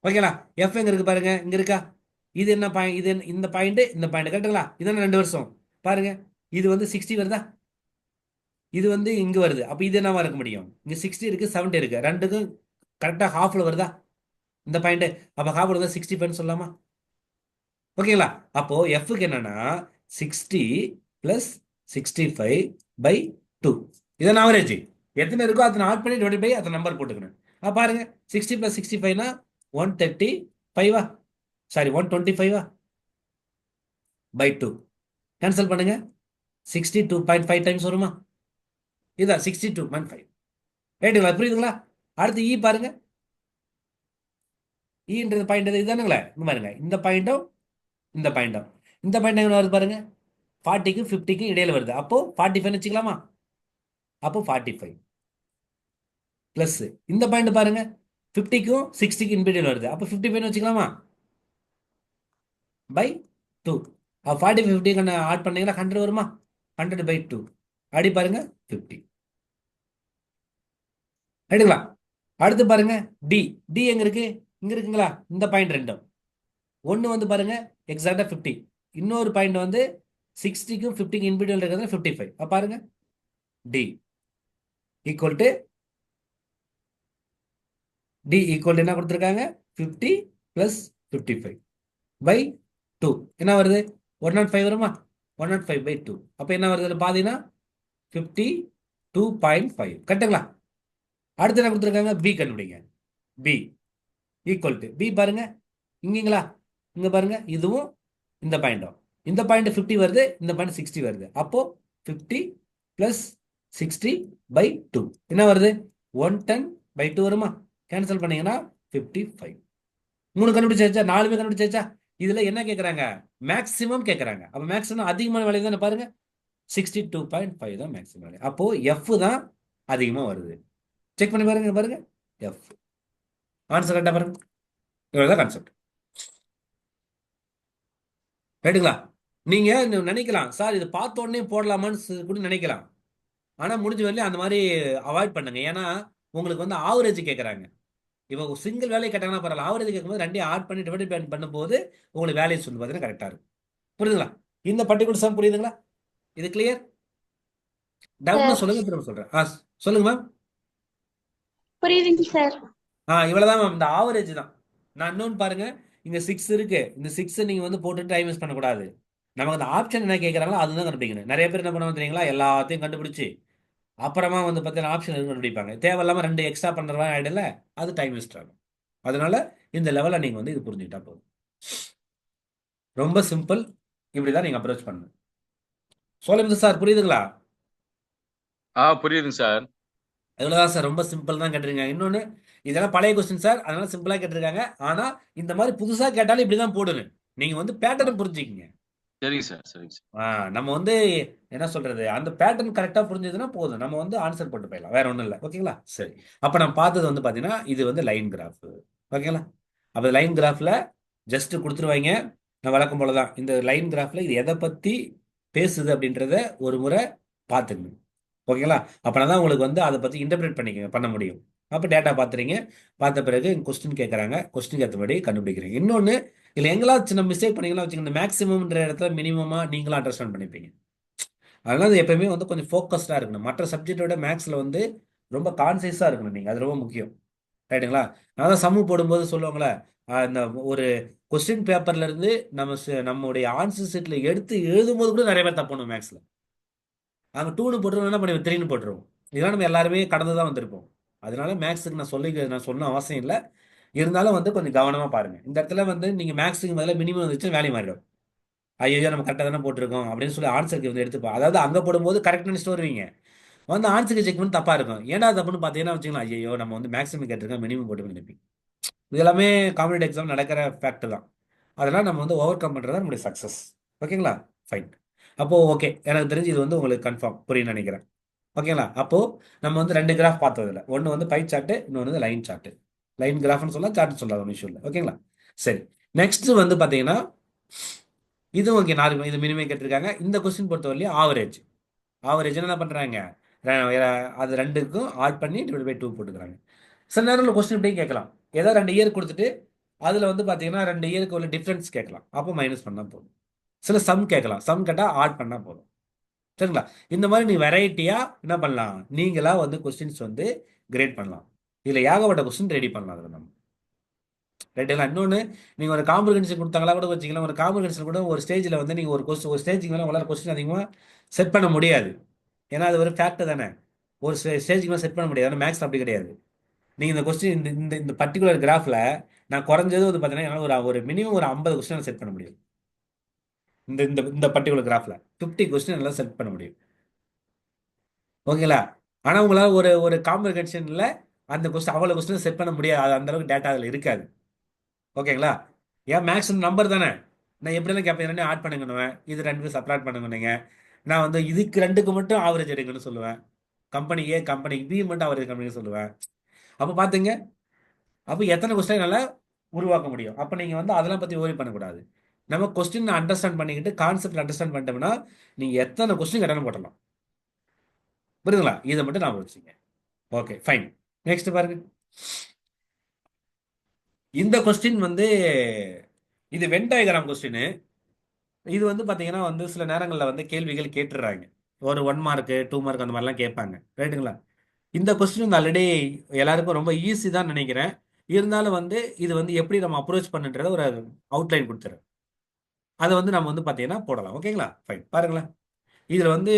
ஓகேங்களா? எஃப் எங்க இருக்கு பாருங்க, இங்க இருக்கா? இது என்ன பாயிண்ட்? இது இந்த பாயிண்ட், இந்த பாயிண்ட். கரெக்டுங்களா? இதுதான் 2 வருஷம் பாருங்க. இது வந்து 60 வருதா? இது வந்து இங்க வருது. அப்ப இது என்னவா இருக்க முடியும்? இங்க 60 இருக்கு, 70 இருக்கு, ரெண்டுக்கும் கரெக்டா ஹாஃப்ல வருதா இந்த பாயிண்ட்? அப்ப ஹாஃப் வருதா 65 சொல்லலாமா? ஓகேங்களா? அப்போ எஃப்க்கு என்னன்னா 60 + 65/2. இதான் ஆவரேஜ். எத்தனை இருக்கோ அத்தனை ஆட் பண்ணி டிவைட் பை அத்தனை நம்பர் போட்டுக்கணும். பாருங்க 60 + 65னா 135 சாரி 125 பை 2 கேன்சல் பண்ணுங்க. 62.5 டைம்ஸ் வருமா? இதான் 62.5. ரைட்டுங்களா? புரியுதுங்களா? அடுத்து இ பாருங்க. ஈன்றது பாயிண்ட் இதுதானுங்களே. இங்க பாருங்க, இந்த பாயிண்ட்டும் இந்த பாயிண்ட்டும் இந்த பாயிண்ட் எங்க வருது பாருங்க, 40க்கும் 50க்கும் இடையில வருது. அப்போ 45 வச்சுக்கலாமா? அப்போ 45 பிளஸ் இந்த பாயிண்ட் பாருங்க, 50க்கும் 60க்கும் இன்பிடியல் வருது. அப்போ 55 வச்சுக்கலாமா? பை 2. 45 50 ஆட் பண்ணீங்கன்னா 100 வருமா? 100 பை 2 அடி பாருங்க 50. ரைட்டுங்களா? அடுத்து பாருங்க டி. டி எங்க இருக்கு? இங்க இருக்குங்களா? இந்த பாயிண்ட் ரெண்டும் ஒன்று வந்து பாருங்க எக்ஸாக்டா 50, இன்னொரு பாயிண்ட் வந்து 60க்கும் 50க்கும் இன்பிடியல் இருக்கிறது 55. பாருங்க டி ஈக்குவல் டு என்ன கொடுத்துருக்காங்க? 50 + 55 பை 2 என்ன வருது? 105 வருமா? 105 பை 2 அப்போ என்ன வருது பாத்தீங்கன்னா 52.5. கரெக்டுங்களா? அடுத்து என்ன கொடுத்துருக்காங்க? பி கண்டுபிடிங்க. பி ஈக்குவல் டு பி பாருங்க இங்கீங்களா? இங்க பாருங்க, இதுவும் இந்த பாயிண்டும் இந்த பாயிண்ட் 50 வருது, இந்த பாயிண்ட் 60 வருது. அப்போ 50 + 60 பை 2 என்ன வருது? 110 பை 2 வருமா? கேன்சல் பண்ணீங்கன்னா 55. 3 கண்டுபிடிச்சாச்சா? 4 கண்டுபிடிச்சாச்சா? இதுல என்ன கேட்கறாங்க? மேக்சிமம் கேட்கறாங்க. அப்ப மேக்சிமம் அதிகமான வேல்யூ தானே பாருங்க, 62.5 தான் மேக்சிமம் வேல்யூ. அப்போ எஃப் தான் அதிகமா வருது. செக் பண்ணி பாருங்க. பாருங்க எஃப் ஆன்சர் கரெக்டா பாருங்க. இவ்வளவுதான் கான்செப்ட். ரைட்டுங்களா? நீங்க நினைக்கலாம் சார் இது பார்த்த உடனே போடலாமான்னு கூட நினைக்கலாம். ஆனா முடிஞ்ச வரையிலும் அந்த மாதிரி அவாய்ட் பண்ணுங்க. ஏன்னா உங்களுக்கு வந்து ஆவரேஜ் கேட்கறாங்க. இப்போ சிங்கிள் வேலையை கேட்டாங்கன்னா பரவாயில்ல, ஆவரேஜ் கேட்கும்போது ரெண்டையும் ஆட் பண்ணி டிவைட் பண்ணும்போது உங்களுக்கு வேலையை சொல்லி பார்த்தீங்கன்னா கரெக்டா இருக்கும். புரியுதுங்களா? இந்த பர்டிகுலர் சம் புரியுதுங்களா? இது கிளியர்? டவுட்னா சொல்லுங்க, திரும்ப சொல்றேன். சொல்லுங்க மேம். புரியுதுங்க சார். இவ்வளவுதான் மேம். இந்த ஆவரேஜ் தான். நான் இன்னொன்று பாருங்க, இங்க 6 இருக்கு. இந்த 6 நீங்க வந்து போட்டு டைம் வேஸ்ட் பண்ணக்கூடாது. நமக்கு அந்த ஆப்ஷன் என்ன கேட்கறாங்களோ அதுதான் கண்டுபிடிக்கணும். நிறைய பேர் என்ன பண்ணுவாங்க தெரியுங்களா? எல்லாத்தையும் கண்டுபிடிச்சு அப்புறமா வந்து பார்த்தீங்கன்னா ஆப்ஷன் எதுவும் கண்டுபிடிப்பாங்க. தேவையில்லாம 2 எக்ஸ்ட்ரா பண்றவா ஆயிடல, அது டைம் வேஸ்ட் ஆகும். அதனால இந்த லெவலில் நீங்க வந்து இது புரிஞ்சுக்கிட்டா போதும். ரொம்ப சிம்பிள். இப்படிதான் நீங்க அப்ரோச் பண்ணணும். சொல்லுங்க சார், புரியுதுங்களா? புரியுதுங்க சார். இவ்வளவுதான் சார். ரொம்ப சிம்பிள் தான் கேட்டிருக்காங்க. இன்னொன்னு, இதெல்லாம் பழைய கொஸ்டின் சார், அதனால சிம்பிளா கேட்டிருக்காங்க. ஆனா இந்த மாதிரி புதுசா கேட்டாலும் இப்படிதான் போடணும். நீங்க வந்து பேட்டர்ன் புரிஞ்சுக்கங்க. சரிங்க சார், சரிங்க சார். நம்ம வந்து என்ன சொல்றது, அந்த பேட்டர்ன் கரெக்டா புரிஞ்சதுன்னா போதும், நம்ம வந்து ஆன்சர் போட்டு போயிடலாம். வேற ஒண்ணும் இல்லை. ஓகேங்களா? சரி. அப்ப நம்ம பார்த்தது வந்து பாத்தீங்கன்னா இது வந்து லைன் கிராஃப். ஓகேங்களா? அப்ப லைன் கிராஃப்ல ஜஸ்ட் கொடுத்துருவாங்க. நான் வழக்கம் போலதான் இந்த லைன் கிராஃப்ல இது எதை பத்தி பேசுது அப்படின்றத ஒரு முறை பார்த்துக்கணும். ஓகேங்களா? அப்பதான் உங்களுக்கு வந்து அதை பத்தி இன்டர்பிரேட் பண்ண முடியும். அப்ப டேட்டா பாத்துறீங்க. பார்த்த பிறகு கொஸ்டின் கேட்கறாங்க, கொஸ்டின் ஏற்றபடி கண்டுபிடிக்கிறீங்க. இன்னொன்னு, இல்ல எங்கெல்லாம் சின்ன மிஸ்டேக் பண்ணீங்கன்னா வச்சுக்கோங்க, மேக்ஸிமம்ன்ற இடத்துல மினிமமா நீங்களும் அண்டர்ஸ்டாண்ட் பண்ணிப்பீங்க. அதனால அது எப்பயுமே வந்து கொஞ்சம் ஃபோக்கஸ்டா இருக்கணும். மற்ற சப்ஜெக்டோட மேக்ஸ்ல வந்து ரொம்ப கான்சியஸா இருக்கணும் நீங்க. அது ரொம்ப முக்கியம். ரைட்டுங்களா? நான் தான் சம்மு போடும்போது சொல்லுவாங்களே, இந்த ஒரு கொஸ்டின் பேப்பர்ல இருந்து நம்முடைய ஆன்சர் ஷீட்ல எடுத்து எழுதும்போது கூட நிறைய பேர் தப்பு பண்ணுவோம் மேக்ஸ்ல. அங்கே 2ன்னு போட்டுருவோம், என்ன பண்ணுவோம், 3ன்னு போட்டுருவோம். இதெல்லாம் நம்ம எல்லாருமே கடந்து தான் வந்திருப்போம். அதனால மேக்ஸுக்கு நான் சொன்ன அவசியம் இல்லை. இருந்தாலும் வந்து கொஞ்சம் கவனமா பாருங்க. இந்த இடத்துல வந்து நீங்க மேக்ஸுக்கு முதல்ல மினிமம் வந்துச்சு வேல்யூ மாறிடும். ஐயோ நம்ம கரெக்டாக தானே போட்டிருக்கோம் அப்படின்னு சொல்லி ஆன்சருக்கு வந்து எடுத்துப்போம். அதாவது அங்கே போடும்போது கரெக்ட் நினைச்சிட்டு வருவீங்க, வந்து ஆன்சருக்கு செக் பண்ணி தப்பா இருக்கும். ஏன்னா தப்புன்னு பார்த்தீங்கன்னா வச்சுக்கலாம், ஐயோ நம்ம வந்து மேக்ஸிமம் கேட்டிருக்கோம் மினிமம் போட்டு நினைப்பீங்க. இது எல்லாமே காம்படிட்டிவ் எக்ஸாம் நடக்கிற ஃபேக்ட் தான். அதெல்லாம் நம்ம வந்து ஓவர் கம் பண்ணுறது நம்மளுடைய சக்ஸஸ். ஓகேங்களா? ஃபைன். அப்போ ஓகே, எனக்கு தெரிஞ்சு இது வந்து உங்களுக்கு கன்ஃபார்ம் புரியும்னு நினைக்கிறேன். ஓகேங்களா? அப்போ நம்ம வந்து 2 கிராஃப் பார்த்ததில்ல. ஒன்று வந்து பை சார்ட்டு, இன்னொன்று வந்து லைன் சார்ட்டு. லைன் கிராஃப்னு சொல்லலாம், சார்ட் சொல்லலாம், ஒன்றும் இஷ்யூ இல்லை. ஓகேங்களா? சரி. நெக்ஸ்ட் வந்து பார்த்தீங்கன்னா இது ஓகே, நார்மல், இது மினிமம் கேட்டிருக்காங்க. இந்த கொஸ்டின் பொறுத்தவரையிலும் ஆவரேஜ். ஆவரேஜ் என்ன பண்ணுறாங்க, அது ரெண்டுக்கும் ஆட் பண்ணி டிவைட் பை 2 போட்டுக்கிறாங்க. சில நேரத்தில் கொஸ்டின் இப்படி கேட்கலாம், ஏதோ 2 இயர் கொடுத்துட்டு அதில் வந்து பார்த்தீங்கன்னா 2 இயருக்கு உள்ள டிஃப்ரென்ஸ் கேட்கலாம். அப்போ மைனஸ் பண்ணால் போதும். சில சம் கேட்கலாம், சம் கேட்டால் ஆட் பண்ணால் போதும். சரிங்களா? இந்த மாதிரி நீ வெரைட்டியாக என்ன பண்ணலாம், நீங்களா வந்து கொஸ்டின்ஸ் வந்து கிரேட் பண்ணலாம். இதில் ஏகப்பட்ட கொஸ்டின் ரெடி பண்ணலாம் அதில் நம்ம. ரைட்டுங்களா? இன்னொன்று, நீங்கள் ஒரு காம்ப்ரிஹென்ஷன் கொடுத்தாங்களா கூட வச்சிக்கலாம். ஒரு காம்ப்ரிஹென்ஷன் கூட ஒரு ஸ்டேஜில் வந்து நீங்கள் ஒரு ஸ்டேஜுக்கு மேலே உங்களால் கொஸ்டின் அதிகமாக செட் பண்ண முடியாது. ஏன்னா அது ஒரு ஃபேக்ட் தானே. ஒரு ஸ்டேஜுக்கு மேலே செட் பண்ண முடியாது. ஆனால் மேக்ஸ் அப்படி கிடையாது. நீங்கள் இந்த கொஸ்டின் இந்த இந்த இந்த பர்டிகுலர் கிராஃபில் நான் குறைஞ்சது வந்து பார்த்தீங்கன்னா என்னால் ஒரு மினிமம் ஒரு 50 கொஸ்டின் செட் பண்ண முடியும். இந்த இந்த இந்த பர்டிகுலர் கிராஃபில் 50 கொஸ்டின் எல்லாம் செட் பண்ண முடியும். ஓகேங்களா? ஆனால் உங்களால் ஒரு ஒரு காம்ப்ளிகேஷனில் அந்த கொஸ்டின் அவ்வளோ கொஸ்டின் செட் பண்ண முடியாது. அந்த அளவுக்கு டேட்டா அதில் இருக்காது. ஓகேங்களா? ஏன் மேக்ஸ் நம்பர் தானே. நான் எப்படிலாம் கேட்பேன், ரெண்டு ஆட் பண்ணுங்கன்னுவேன், இது ரெண்டு சப்ராக்ட் பண்ணுங்க. நான் வந்து இதுக்கு ரெண்டுக்கு மட்டும் ஆவரேஜ் எடுங்கன்னு சொல்லுவேன். கம்பெனி ஏ கம்பெனி பி மட்டும் ஆவரேஜ் கம்பெனி சொல்லுவேன். அப்போ பார்த்துங்க, அப்போ எத்தனை கொஸ்டின் நல்லா உருவாக்க முடியும். அப்போ நீங்கள் வந்து அதெல்லாம் பற்றி ஓரி பண்ணக்கூடாது. நம்ம கொஸ்டின் அண்டர்ஸ்டாண்ட் பண்ணிக்கிட்டு கான்செப்ட் அண்டர்ஸ்டாண்ட் பண்ணிட்டோம்னா நீங்கள் எத்தனை கொஸ்டின் கேட்டாலும் போட்டலாம். புரியுதுங்களா? இதை மட்டும் நான் வச்சுங்க. Okay fine. நெக்ஸ்ட் பாருங்க. இந்த கொஸ்டின் வந்து இது வென் டயக்ராம் கொஸ்டின். இது வந்து பார்த்தீங்கன்னா வந்து சில நேரங்களில் வந்து கேள்விகள் கேட்டுடுறாங்க. ஒரு 1 மார்க்கு 2 மார்க் அந்த மாதிரிலாம் கேட்பாங்க. ரைட்டுங்களா? இந்த கொஸ்டின் வந்து ஆல்ரெடி எல்லாருக்கும் ரொம்ப ஈஸி தான் நினைக்கிறேன். இருந்தாலும் வந்து இது வந்து எப்படி நம்ம அப்ரோச் பண்ணுன்றத ஒரு அவுட்லைன் கொடுத்துறேன். அதை வந்து நம்ம வந்து பார்த்தீங்கன்னா போடலாம். ஓகேங்களா? ஃபைன். பாருங்களேன். இதில் வந்து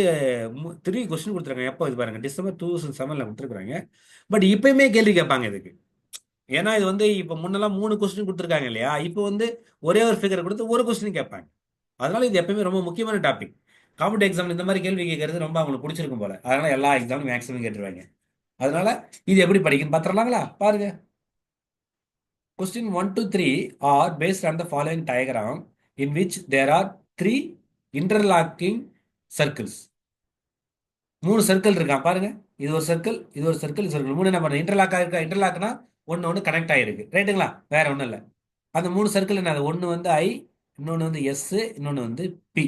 3 கொஸ்டின் கொடுத்துருக்காங்க. எப்போ இது பாருங்க, டிசம்பர் 2007 கொடுத்துருக்காங்க. பட் இப்பயுமே கேள்வி கேட்பாங்க இதுக்கு. ஏன்னா இது வந்து இப்போ முன்னெல்லாம் 3 கொஸ்டின் கொடுத்துருக்காங்க இல்லையா? இப்போ வந்து ஒரே ஒரு ஃபிகர் கொடுத்து ஒரு கொஸ்டின் கேட்பாங்க. அதனால இது எப்பயுமே ரொம்ப முக்கியமான டாபிக். காம்படிட்டிவ் எக்ஸாம் இந்த மாதிரி கேள்வி கேட்கறது ரொம்ப அவங்களுக்கு பிடிச்சிருக்கும் போல. அதனால எல்லா எக்ஸாமும் மேக்ஸிமம் கேட்டுருவாங்க. அதனால இது எப்படி படிக்கணும்னு பார்த்துடலாங்களா? பாருங்க. Question 1 to 3 are based on the following diagram in which there are 3 interlocking circles. 3 circle இருக்கான் பாருங்க. இது ஒரு சர்க்கிள், இது ஒரு சர்க்கிள், இது சர்க்கிள். 3 என்ன பண்ண இன்டர்லாக் ஆயிருக்கா? இன்டர்லாக்னா ஒன்று கனெக்ட் ஆகிருக்கு. ரைட்டுங்களா? வேற ஒன்றும் இல்லை. அந்த 3 சர்க்கிள் என்ன? ஒன்று வந்து ஐ, இன்னொன்று வந்து எஸ், இன்னொன்று வந்து B.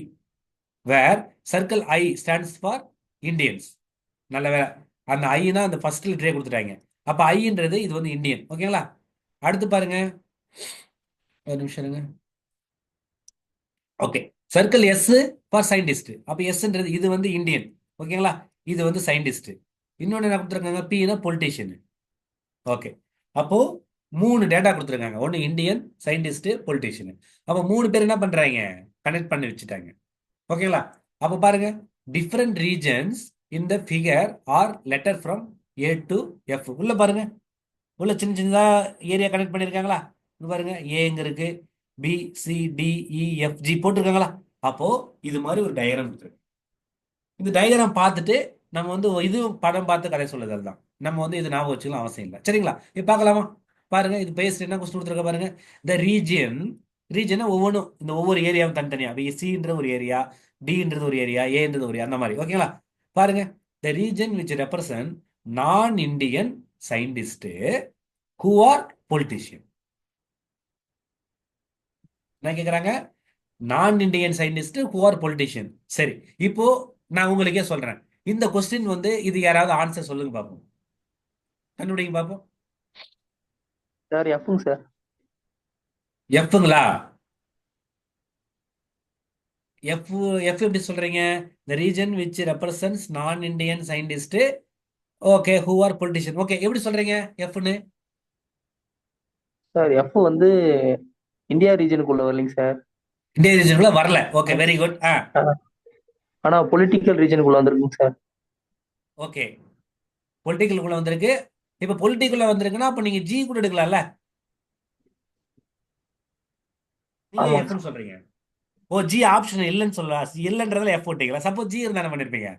Where circle I stands for Indians. நல்ல வேலை, அந்த ஐனா அந்த ஃபர்ஸ்ட் லெட்டரே கொடுத்துட்டாங்க. அப்போ ஐன்றது இது வந்து இந்தியன். ஓகேங்களா? அடுத்து பாருங்க, ஒரு நிமிஷம் இருங்க. Okay, circle S for scientist. அப்போ எஸ்ன்றது இது வந்து இந்தியன். ஓகேங்களா? இது வந்து சயின்டிஸ்ட். இன்னொன்று என்ன கொடுத்துருக்காங்க? பின்னா பொலிட்டீஷியன். ஓகே, அப்போ 3 டேட்டா கொடுத்துருக்காங்க. ஒன்று இந்தியன், சயின்டிஸ்ட், பொலிட்டீஷியன். அப்போ 3 பேர் என்ன பண்றாங்க? கனெக்ட் பண்ணி வச்சுட்டாங்க. ஓகேங்களா? அப்போ பாருங்க, different regions in the figure are letter from A to F. உள்ள பாருங்க, உள்ள சின்ன சின்னதா ஏரியா கனெக்ட் பண்ணியிருக்காங்களா? இங்க பாருங்க, ஏ எங்க இருக்கு, B C D E F G போட்டிருக்காங்களா? அப்போ இது மாதிரி ஒரு டயக்ராம் கொடுத்துருக்கு. இந்த டயக்ராம் பார்த்துட்டு நம்ம வந்து இது படம் பார்த்து கதை சொல்லுதல் தான். நம்ம வந்து இது ஞாபகம் வச்சுக்கலாம் அவசியம் இல்லை. சரிங்களா? இப்போ பார்க்கலாமா? பாருங்க, இது பேஸ்ட் என்ன கொஸ்டின் கொடுத்துருக்க பாருங்க. த ரீஜன் ஒவ்வொன்றும் இந்த ஒவ்வொரு ஏரியாவும் தனித்தனியா. சின்ற ஒரு ஏரியா, டின்றது ஒரு ஏரியா, ஏன்றது ஒரு அந்த மாதிரி. ஓகேங்களா? பாருங்க, த ரீஜன் விச் ரெப்ரசன்ட் நான் Indian scientist who are politician. என்ன கேட்குறாங்க? நான் Indian scientist who are politician. சரி, இப்போ நான் உங்களுக்கே சொல்றேன். இந்த கொஸ்டின் வந்து இது யாராவது ஆன்சர் சொல்லுங்க பார்ப்போம். கண்டுபிடிங்க பார்ப்போம். சார் எஃப்ங்க சார். எஃப்ங்களா? எஃப் எஃப் எப்படி சொல்றீங்க? The region which represents non Indian scientist okay who are politician. Okay, எப்படி சொல்றீங்க எஃப்னு? சார் எஃப் வந்து இந்தியா ரீஜனுக்குள்ள வரலைங்க சார். இந்தியா ரீஜனுக்குள்ள வரல. Okay, very good. ஆனா பொலிட்டிக்கல் ரீஜனுக்குள்ள வந்திருக்குங்க சார். ஓகே, பொலிட்டிக்கலுக்குள்ள வந்திருக்கு. இப்ப பொலிட்டிக்குள்ள வந்திருக்குன்னா அப்ப நீங்க ஜி கூட எடுக்கலாம்ல. நீங்க ஆமாங்க எஃப்னு சொல்றீங்க. ஓ, ஜி ஆப்ஷன் இல்லைன்னு சொல்லலாம். இல்லைன்றதுல எஃப் போட்டீங்களா? சப்போஸ் ஜி இருந்தா என்ன பண்ணிருப்பீங்க?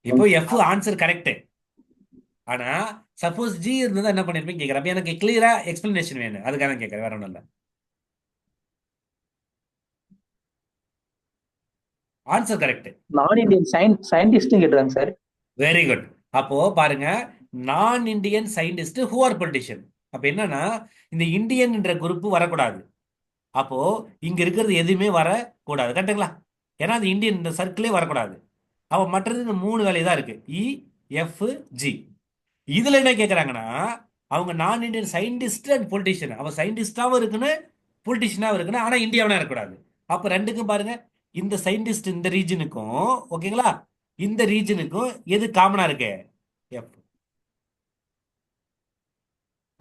இப்போ எஃப் ஆன்சர் கரெக்ட். ஆனா சப்போஸ் ஜி இருந்தா என்ன பண்ணிருப்பீங்க கேட்கறேன். அப்ப எனக்கு கிளியரா எக்ஸ்பிளனேஷன் வேணும். அதுக்காக கேட்கறேன், வேற ஒன்றும் இல்லை. Answer correct. நான் இந்தியன் சயின்டிஸ்ட் கேட்டுறாங்க சார். Very good. அப்போ பாருங்க, நான் Indian scientist who are politician. அப்ப என்னன்னா இந்த இந்தியன் என்ற குரூப் வரக்கூடாது. அப்போ இங்க இருக்கிறது எதுவுமே வரக்கூடாது. கரெக்டுங்களா? ஏன்னா அந்த இந்தியன் இந்த சர்க்கிளே வரக்கூடாது. அப்ப மற்றது இந்த 3 வேலை தான் இருக்கு, இ எஃப் ஜி. இதுல என்ன கேட்கறாங்கன்னா அவங்க நான் இந்தியன் சயின்டிஸ்ட் அண்ட் பொலிட்டிஷியன். அவன் சயின்டிஸ்டாவும் இருக்குன்னு பொலிட்டிஷியனாவும் இருக்குன்னு, ஆனா இந்தியாவனா இருக்கக்கூடாது. அப்ப ரெண்டுக்கும் பாருங்க, இந்த சயின்டிஸ்ட் இந்த ரீஜனுக்கும் ஓகேங்களா, இந்த ரீஜனுக்கும் எது காமனா இருக்கு? எஃப்.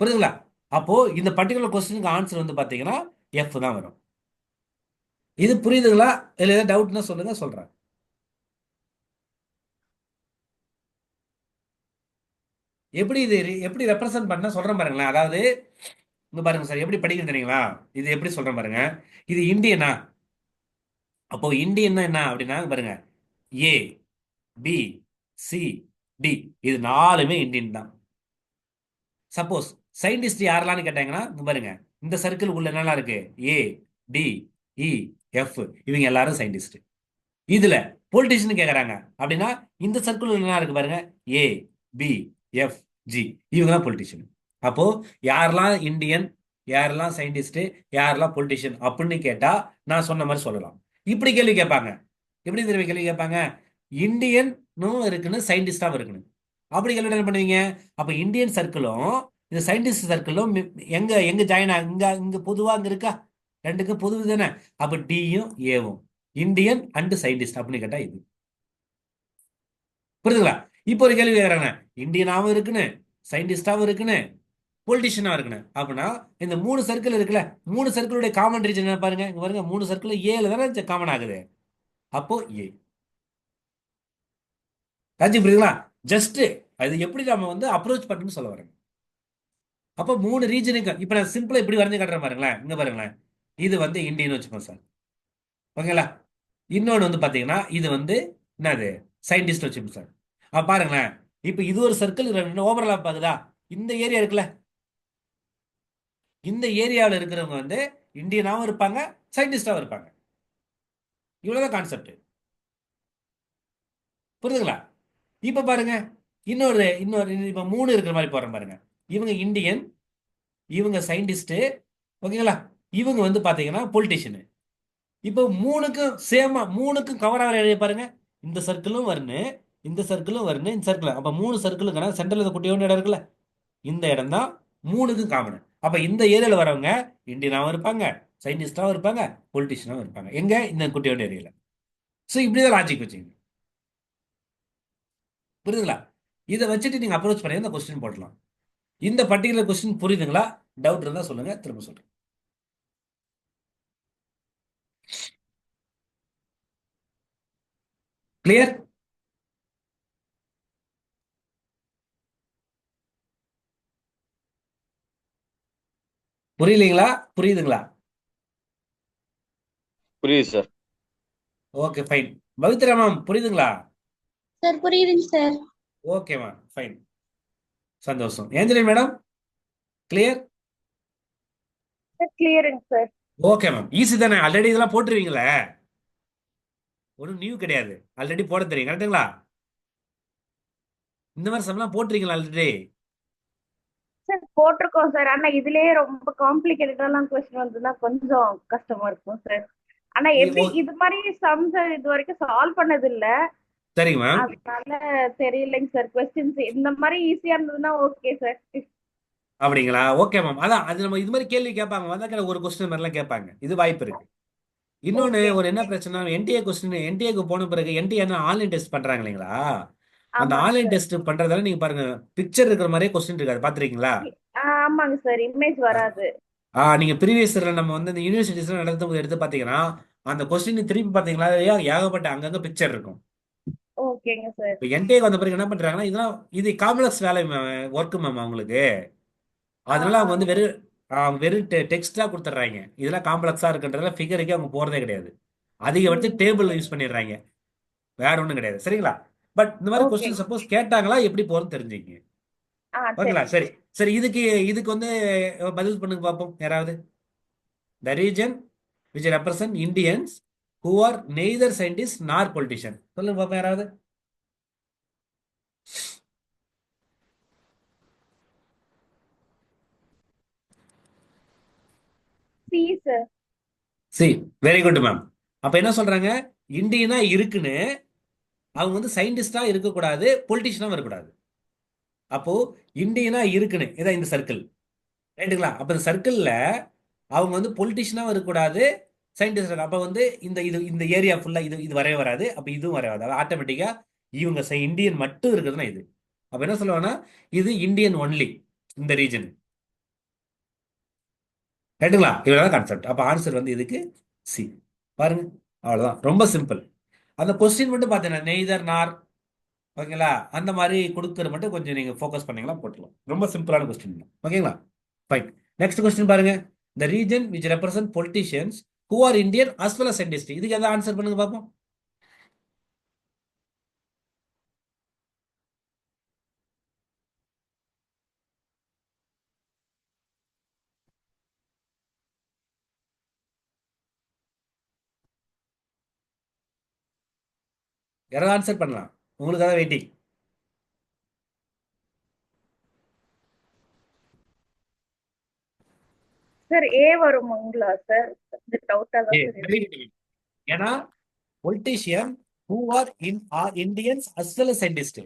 புரியுதுங்களா? அப்போ இந்த பர்டிகுலர் கொஸ்டினுக்கு ஆன்சர் வந்து பாத்தீங்கன்னா எஃப் தான் வரும். இது புரியுதுங்களா? இல்லை ஏதாவது டவுட்னா சொல்லுங்க, சொல்றேன். எப்படி இது எப்படி ரெப்ரசன்ட் பண்ண சொல்றேன் பாருங்களேன். அதாவது இங்க பாருங்க சார், எப்படி படிக்கிறது தெரியுங்களா? இது எப்படி சொல்றேன் பாருங்க. இது இந்தியனா? அப்போ இந்தியன்னா என்ன அப்படின்னா பாருங்க, ஏ, பி, சி, டி, இது நாலுமே இந்தியன் தான். சப்போஸ் சயின்டிஸ்ட் யாரெல்லாம்னு கேட்டாங்கன்னா இங்க பாருங்க, இந்த சர்க்கிள் உள்ள என்னெல்லாம் இருக்கு, ஏ, டி, இ, எஃப், இவங்க எல்லாரும் சயின்டிஸ்ட். இதுல பொலிட்டிஷியன் கேக்குறாங்க அப்படின்னா இந்த சர்க்கிள் என்ன இருக்கு பாருங்க, ஏ, பி, எஃப், ஜி, இவங்க தான் பொலிட்டிஷியன். அப்போ யாரெல்லாம் இந்தியன், யாரெல்லாம் சயின்டிஸ்ட், யாரெல்லாம் பொலிட்டிஷியன் அப்படின்னு கேட்டா நான் சொன்ன மாதிரி சொல்லலாம். இப்படி கேள்வி கேட்பாங்க. எப்படி தெரியும் கேள்வி கேட்பாங்க? இந்தியனும் இருக்குன்னு சயின்டிஸ்டாவும் இருக்குன்னு. அப்படி கேள்வி என்ன பண்ணுவீங்க? அப்ப இந்தியன் சர்க்கிளும் இந்த சயின்டிஸ்ட் சர்க்கிளும் எங்க எங்க ஜாயின் இங்க இங்க பொதுவா அங்க இருக்கா? ரெண்டுக்கும் பொதுவு தானே. அப்ப டியும் ஏவும் இந்தியன் அண்ட் சயின்டிஸ்ட் அப்படின்னு கேட்டா இது புரியுதுங்களா? இப்போ ஒரு கேள்வி கேட்கறாங்க, இந்தியனாவும் இருக்குன்னு, சயின்டிஸ்டாவும் இருக்குன்னு, பொலிட்டிஷியனாவும் இருக்குன்னு. அப்படின்னா இந்த மூணு சர்க்கிள் இருக்குல்ல, மூணு சர்க்கிளுடைய காமன் ரீஜன் என்ன பாருங்க, இங்க பாருங்க, மூணு சர்க்கிள் ஏல தானே காமன் ஆகுது. அப்போ ஏ ராஜி, புரியுதுங்களா? ஜஸ்ட் அது எப்படி நம்ம வந்து அப்ரோச் பண்ணணும்னு சொல்ல வரேன். அப்போ மூணு ரீஜனுக்கு இப்ப நான் சிம்பிளா இப்படி வரைஞ்சு காட்டுறேன் பாருங்களேன். இங்க பாருங்களேன், இது வந்து இந்தியன் வச்சுப்போம் சார், ஓகேங்களா? இன்னொன்று வந்து பாத்தீங்கன்னா இது வந்து என்னது, சயின்டிஸ்ட் வச்சுப்போம் சார். பாருங்களேன், இப்போ இது ஒரு சர்க்கிள் ரெண்டு ஓவர்லாப் ஆகுதா? இந்த ஏரியா இருக்குல்ல, இந்த ஏரியாவில் இருக்கிறவங்க வந்து இந்தியனாவும் இருப்பாங்க, சயின்டிஸ்டாவும் இருப்பாங்க. இவ்வளவுதான் கான்செப்ட். புரியுதுங்களா? இப்ப பாருங்க, இன்னொரு இன்னொரு இப்ப மூணு இருக்கிற மாதிரி போறேன் பாருங்க. இவங்க இந்தியன், இவங்க சயின்டிஸ்ட், ஓகேங்களா? இவங்க வந்து பாத்தீங்கன்னா பொலிட்டிஷியன். இப்போ மூணுக்கும் சேமா, மூணுக்கும் கவர் ஆகிற எழுதி பாருங்க. இந்த சர்க்கிளும் வரணும், இந்த சர்க்கிளும் வரணும், இந்த சர்க்கிள். அப்ப மூணு சர்க்கிளுக்கு சென்டர்ல குட்டியோட இடம் இருக்குல்ல, இந்த இடம் தான் மூணுக்கும் காமன். அப்ப இந்த ஏரியால வரவங்க இந்தியனாவும் இருப்பாங்க, சயின்டிஸ்டாவும் இருப்பாங்க, பொலிட்டிஷியனாவும் இருப்பாங்க. எங்க? இந்த குட்டியோட ஏரியால. ஸோ இப்படிதான் லாஜிக் வச்சுங்க. புரியுதுங்களா? இதை வச்சுட்டு நீங்க அப்ரோச் பண்ணி இந்த கொஸ்டின் போடலாம். இந்த பர்டிகுலர் கொஸ்டின் புரியுதுங்களா? டவுட் இருந்தா சொல்லுங்க, திரும்ப சொல்றேன். கிளியர்? புரியலீங்களா? புரியுதுங்களா? புரியுது sir. Okay fine. Pavithra ma'am புரியுதுங்களா? சார் புரியுதுங்க சார். ஓகே மேம் ஃபைன், சந்தோஷம். Angeline madam clear? கிளியருங்க சார். ஓகே மேம், ஈஸி தானே, ஆல்ரெடி இதெல்லாம் போட்டுருவீங்களே, ஒன்றும் நியூ கிடையாது, ஆல்ரெடி போட தெரியும், கரெக்டுங்களா? இந்த மாதிரி சம்லாம் போட்டுருக்கீங்களா ஆல்ரெடி? சார் போட்டிருக்கோம் சார். ஆனா இதுலயே ரொம்ப காம்ப்ளிகேட்டடாலாம் கொஸ்டின் வந்ததுன்னா கொஞ்சம் கஷ்டமா இருக்கும் சார். ஆனா எப்படி இது மாதிரி சம்ஸ் இது வரைக்கும் சால்வ் பண்ணது இல்ல, சரிங்க மேம். அதனால தெரியலைங்க சார். கொஸ்டின்ஸ் இந்த மாதிரி ஈஸியா இருந்ததுன்னா ஓகே சார். அப்படிங்களா? Okay ma'am. அதான் அது நம்ம இது மாதிரி கேள்வி கேட்பாங்க, வந்தாக்க ஒரு கொஸ்டின் மாதிரிலாம் கேட்பாங்க, இது வாய்ப்பு இருக்கு. இன்னொன்னு ஓகே ஒரு என்ன பிரச்சனை, என்டிஏ கொஸ்டின், என்டிஏக்கு போன பிறகு என்டிஏ ஆன்லைன் டெஸ்ட் பண்றாங்க இல்லைங்களா? அந்த ஆமாங்க ஆன்லைன் சார். டெஸ்ட் பண்றதால நீங்க பாருங்க, பிக்சர் இருக்கிற மாதிரியே கொஸ்டின் இருக்காது, பாத்துருக்கீங்களா? ஆமாங்க சார், இமேஜ் வராது. நீங்க ப்ரீவியஸ் இயர்ல நம்ம வந்து இந்த யூனிவர்சிட்டிஸ்ல நடத்தும் போது எடுத்து பாத்தீங்கன்னா அந்த கொஸ்டின் திருப்பி பாத்தீங்களா, ஏகப்பட்ட அங்கங்க பிக்சர் இருக்கும். ஓகேங்க சார். இப்போ என்டிஏக்கு வந்த பிறகு என்ன பண்றாங்கன்னா, இதெல்லாம் இது காம்ப்ளெக்ஸ் வேலை ஒர்க் மேம் அவங்களுக்கு. அதனால அவங்க வந்து வெறும் டெக்ஸ்டா கொடுத்துட்றாங்க. இதெல்லாம் காம்ப்ளெக்ஸா இருக்குன்றதுல ஃபிகருக்கே அவங்க போறதே கிடையாது. அதிகபட்சம் டேபிள் யூஸ் பண்ணிடுறாங்க, வேற ஒன்றும் கிடையாது. சரிங்களா? பட் இந்த மாதிரி ஓகே. கொஸ்டின் சப்போஸ் கேட்டாங்களா எப்படி போறோம்னு தெரிஞ்சுக்கங்க. ஓகேங்களா? சரி. சரி சரி, இதுக்கு வந்து பதில் பண்ணுங்க பார்ப்போம் யாராவது. The region which represent Indians who are neither scientists nor politician. சொல்லுங்க பார்ப்போம் யாராவது. C sir. C, very good ma'am. அப்ப என்ன சொல்றாங்க, இந்தியனா இருக்குன்னு, அவங்க வந்து சயின்டிஸ்டா இருக்கக்கூடாது, பொலிட்டிஷியனாவும் இருக்கக்கூடாது. அப்போ இந்தியனா இருக்குன்னு இதான் இந்த சர்க்கிள், ரைட்டுங்களா? அப்ப இந்த சர்க்கிள்ல அவங்க வந்து பொலிட்டிஷியனாவும் இருக்கக்கூடாது, சயின்டிஸ்ட். அப்ப வந்து இந்த ஏரியா ஃபுல்லா இது வரவே வராது. அப்ப இதுவும் வராது. ஆட்டோமேட்டிக்கா இவங்க இந்தியன் மட்டும் இருக்குதுன்னா இது. அப்ப என்ன சொல்லுவாங்கன்னா இது இந்தியன் ஒன்லி இந்த ரீஜன், ரைட்டுங்களா? இவ்வளவுதான் கான்செப்ட். அப்ப ஆன்சர் வந்து இதுக்கு சி. பாருங்க, அவ்வளவுதான், ரொம்ப சிம்பிள். அந்த கொஸ்டின் மட்டும் பார்த்தீங்கன்னா நெய்தர் நார், ஓகேங்களா, அந்த மாதிரி கொடுக்கறது மட்டும் கொஞ்சம் நீங்க ஃபோக்கஸ் பண்ணீங்களா போட்டுக்கலாம். ரொம்ப சிம்பிளான கொஸ்டின், ஓகேங்களா. ஃபைன். நெக்ஸ்ட் கொஸ்டின் பாருங்க. The region which represent politicians who are Indian as well as scientist. இதுக்கு எதாவது ஆன்சர் பண்ணுங்க பார்ப்போம். யாராவது ஆன்சர் பண்ணலாம், உங்களுக்காக வெயிட்டிங். சார் ஏ வருமாங்களா சார்? இந்த டவுட்டா தான் சார் இருக்கு. ஏன்னா politician who are Indians as well as scientist.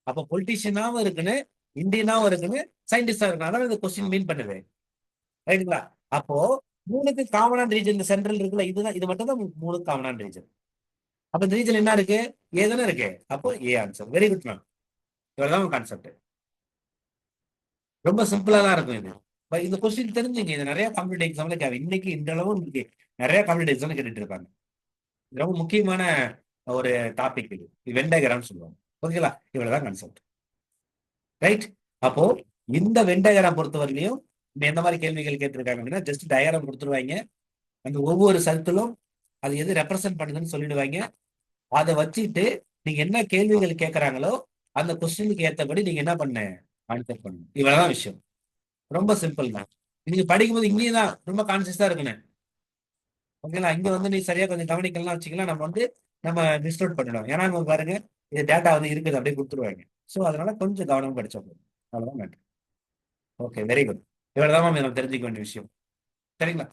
அப்ப பொலிட்டிஷியனாவும் இருக்குன்னு, இந்தியனாவும் இருக்குன்னு, சயின்டிஸ்டா இருக்கணும். அதான் இந்த கொஸ்டின் மீன் பண்ணுது, ரைட்டுங்களா. அப்போ மூணுக்கு காமனான ரீஜன் இந்த சென்ட்ரல் இருக்குல்ல, இதுதான், இது மட்டும் தான் மூணுக்கு காமனான ரீஜன். அப்ப இந்த ரீஜன் என்ன இருக்கு? ஏ தானே இருக்கு. அப்போ A answer. Very good ma'am. இவ்வளவுதான் கான்செப்ட். ரொம்ப சிம்பிளா தான் இருக்கும் இது. இந்த கொஸ்டின் தெரிஞ்சுங்க, இது நிறைய காம்படிட்டிவ் எக்ஸாம்ல கேட்க, இன்னைக்கு இந்த அளவு இன்னைக்கு நிறைய காம்படிட்டிவ் எக்ஸாம்ல கேட்டுட்டு இருப்பாங்க. இது ரொம்ப முக்கியமான ஒரு டாபிக். இது வென் டயகிராம் சொல்லுவாங்க, ஓகேங்களா. இவ்வளவுதான் கான்செப்ட், ரைட். அப்போ இந்த வென் டயகிராம் பொறுத்தவரையிலையும் எந்த மாதிரி கேள்விகள் கேட்டிருக்காங்க அப்படின்னா, ஜஸ்ட் டயகிராம் கொடுத்துருவாங்க. அந்த ஒவ்வொரு சர்க்கிளும் அது எது ரெப்ரசென்ட் பண்ணுதுன்னு சொல்லிடுவாங்க. அதை வச்சுட்டு நீங்க என்ன கேள்விகள் கேட்கறாங்களோ அந்த கொஸ்டினுக்கு ஏற்றபடி நீங்க என்ன பண்ண ஆன்சர் பண்ணணும். இவ்வளவுதான் விஷயம். ரொம்ப சிம்பிள் தான். நீங்க படிக்கும்போது இங்கேயும் தான் ரொம்ப கான்சியஸா இருக்கணும், ஓகேங்களா. இங்க வந்து நீ சரியா கொஞ்சம் கவனிக்கலாம் வச்சுக்கலாம், நம்ம மிஸ் அவுட் பண்ணிடுவோம். ஏன்னா இங்க பாருங்க, இது டேட்டா வந்து இருக்குது அப்படியே கொடுத்துருவாங்க. ஸோ அதனால கொஞ்சம் கவனமா படிச்சா போதும். அவ்வளவுதான் மேட்ரு. Okay, very good. இவ்வளவுதான் மேம் நம்ம தெரிஞ்சுக்க வேண்டிய விஷயம், சரிங்களா.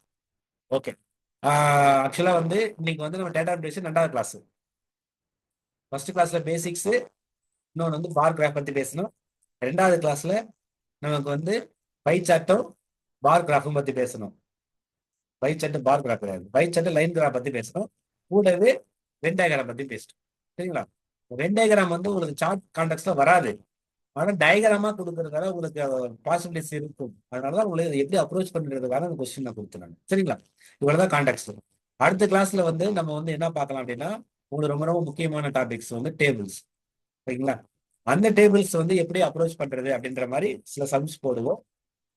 ஓகே. ஆக்சுவலா வந்து இன்னைக்கு வந்து நம்ம டேட்டா பேஸ் 2வது கிளாஸ். ஃபர்ஸ்ட் கிளாஸ்ல பேசிக்ஸ், இன்னொன்று வந்து பார் கிராஃப் பத்தி பேசணும். 2வது கிளாஸ்ல நமக்கு வந்து பை சார்ட்டும் பார் கிராஃபும் பத்தி பேசணும். பை சார்ட் பார் கிராஃப் கிடையாது, பை சார்ட் லைன் கிராஃப் பத்தி பேசணும். கூடவே வென் டயகிராம் பத்தி பேசணும், சரிங்களா. வென் டயகிராம் வந்து உங்களுக்கு சார்ட் கான்டெக்ட்ல வராது, ஆனா டயகிராமா கொடுக்கறதால உங்களுக்கு பாசிபிலிட்டிஸ் இருக்கும். அதனாலதான் உங்களுக்கு எப்படி அப்ரோச் பண்றதுக்கான அந்த கொஸ்டின் நான் கொடுத்துருங்க, சரிங்களா. இவ்வளவுதான் கான்டெக்ட். அடுத்த கிளாஸ்ல வந்து நம்ம வந்து என்ன பார்க்கலாம் அப்படின்னா, உங்களுக்கு ரொம்ப ரொம்ப முக்கியமான டாபிக்ஸ் வந்து டேபிள்ஸ், சரிங்களா. அந்த டேபிள்ஸ் வந்து எப்படி அப்ரோச் பண்றது அப்படின்ற மாதிரி சில சம்ஸ் போடுவோம்.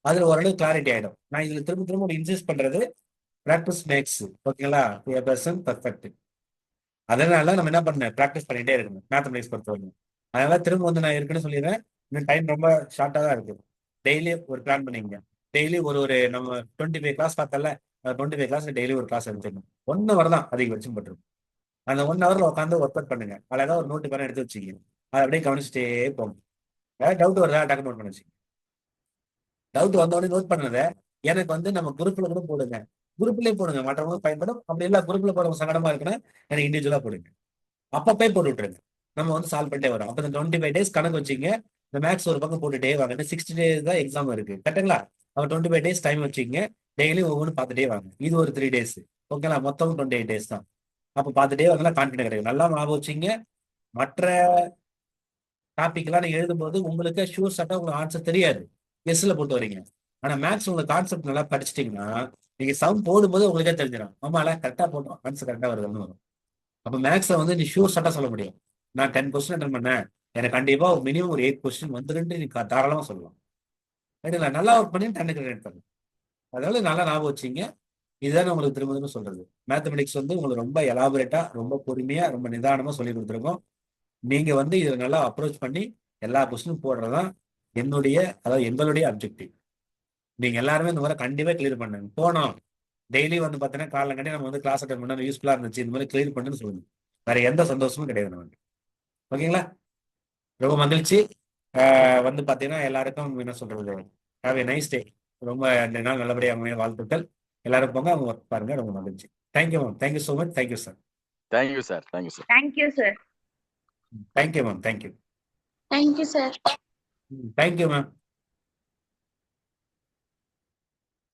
அதுல ஓரளவு கிளாரிட்டி ஆயிடும். நான் இதுல திரும்ப திரும்ப ஒரு இன்சிஸ்ட் பண்றது, பிராக்டிஸ் மேக்ஸ், ஓகேங்களா, பர்ஃபெக்ட். அதனால நம்ம என்ன பண்ண ப்ராக்டிஸ் பண்ணிட்டே இருக்கணும் மேத்தமெட்டிக்ஸ் பொறுத்தவரைக்கும். அதனால திரும்ப வந்து நான் இருக்குன்னு சொல்லிடுறேன், இன்னும் டைம் ரொம்ப ஷார்ட்டா தான் இருக்கு. டெய்லி ஒரு பிளான் பண்ணிங்க. டெய்லி ஒரு ஒரு நம்ம 25 கிளாஸ் பார்த்தல, 25 கிளாஸ் டெய்லி ஒரு கிளாஸ் எடுத்துக்கணும். 1 hour தான் அதிகபட்சம் பட்டிருக்கும். அந்த 1 hourல உட்காந்து ஒர்க் அவுட் பண்ணுங்க. அதில் ஏதாவது ஒரு நோட்டு பேரை எடுத்து வச்சுக்கீங்க, அதை அப்படியே கவனிச்சுட்டே போங்க. ஏதாவது டவுட் வருதா டக்கு நோட் பண்ண வச்சுக்கோங்க. டவுட் வந்தோடனே நோட் பண்ணதை எனக்கு வந்து நம்ம குரூப்ல கூட போடுங்க, குரூப்லேயே போடுங்க, மற்றவங்களும் பயன்படும். அப்படி இல்லை குரூப்ல போடுற சங்கடமா இருக்குன்னா எனக்கு இண்டிவிஜுவலா போடுங்க, அப்பப்பே போட்டு விட்டுருங்க. நம்ம வந்து சால்வ் பண்ணிட்டே வரோம். அப்போ இந்த 25 days கணக்கு வச்சுங்க. இந்த மேக்ஸ் ஒரு பக்கம் போட்டுட்டே வாங்க. 60 days தான் எக்ஸாம் இருக்கு, கரெக்டுங்களா. அப்போ 25 days டைம் வச்சுங்க. டெய்லி ஒவ்வொன்று பார்த்துட்டே வாங்க. இது ஒரு 3 days, ஓகேங்களா. மொத்தம் 28 days தான். அப்போ பார்த்துட்டே வாங்கலாம், கான்ஃபிடென்ட் கிடைக்கும். நல்லா ஞாபகம் வச்சுங்க. மற்ற டாபிக்லாம் நீங்க எழுதும்போது உங்களுக்கு ஷூர் சட்டா உங்களுக்கு ஆன்சர் தெரியாது, கெஸ்ல போட்டு வரீங்க. ஆனா மேக்ஸ் உங்களுக்கு கான்செப்ட் நல்லா படிச்சிட்டீங்கன்னா நீங்க சம் போடும்போது உங்களுக்கே தெரிஞ்சிடும், ஆமால கரெக்டா போட்டோம், ஆன்சர் கரெக்டா வருதுன்னு வரும். அப்ப மேக்ஸை வந்து நீ ஷூர் சட்டா சொல்ல முடியும். நான் 10 கொஸ்டின் அட்டன் பண்ணேன், எனக்கு கண்டிப்பா மினிமம் ஒரு 8 கொஸ்டின் வந்துருன்னு நீ தாராளமா சொல்லலாம். ரைட்டுங்களா. நல்லா ஒர்க் பண்ணி 10 கிரெடிட் பண்ணு. அதனால நல்லா ஞாபகம் வச்சுங்க. இதுதான் உங்களுக்கு திரும்ப திரும்ப சொல்றது. மேத்தமெட்டிக்ஸ் வந்து உங்களுக்கு ரொம்ப எலாபரேட்டா, ரொம்ப பொறுமையா, ரொம்ப நிதானமா சொல்லி கொடுத்துருக்கோம். நீங்க வந்து இதை நல்லா அப்ரோச் பண்ணி எல்லா கொஸ்டினும் போடுறதுதான் என்னுடைய, அதாவது எங்களுடைய அப்ஜெக்டிவ். நீங்க எல்லாருமே இந்த மாதிரி கண்டிப்பா கிளியர் பண்ணுங்க. போனோம் டெய்லி வந்து பார்த்தீங்கன்னா காலைல கண்டி நம்ம வந்து கிளாஸ் அட்டன் பண்ண யூஸ்ஃபுல்லா இருந்துச்சு, இந்த மாதிரி கிளியர் பண்ணுன்னு சொல்லுங்க. வேற எந்த சந்தோஷமும் கிடையாது நமக்கு, ஓகேங்களா. ரொம்ப மகிழ்ச்சி. வந்து பார்த்தீங்கன்னா எல்லாருக்கும் என்ன சொல்றது, ஹேவ் எ நைஸ் டே. ரொம்ப 2 நாள் நல்லபடியாக அமைய வாழ்த்துக்கள். எல்லாரும் போங்க, அவங்க ஒர்க் பாருங்க. ரொம்ப மகிழ்ச்சி. Thank you ma'am, thank you so much. Thank you sir. Thank you sir. Thank you sir. Thank you sir. Thank you ma'am. Thank you. Thank you sir. Thank you ma'am.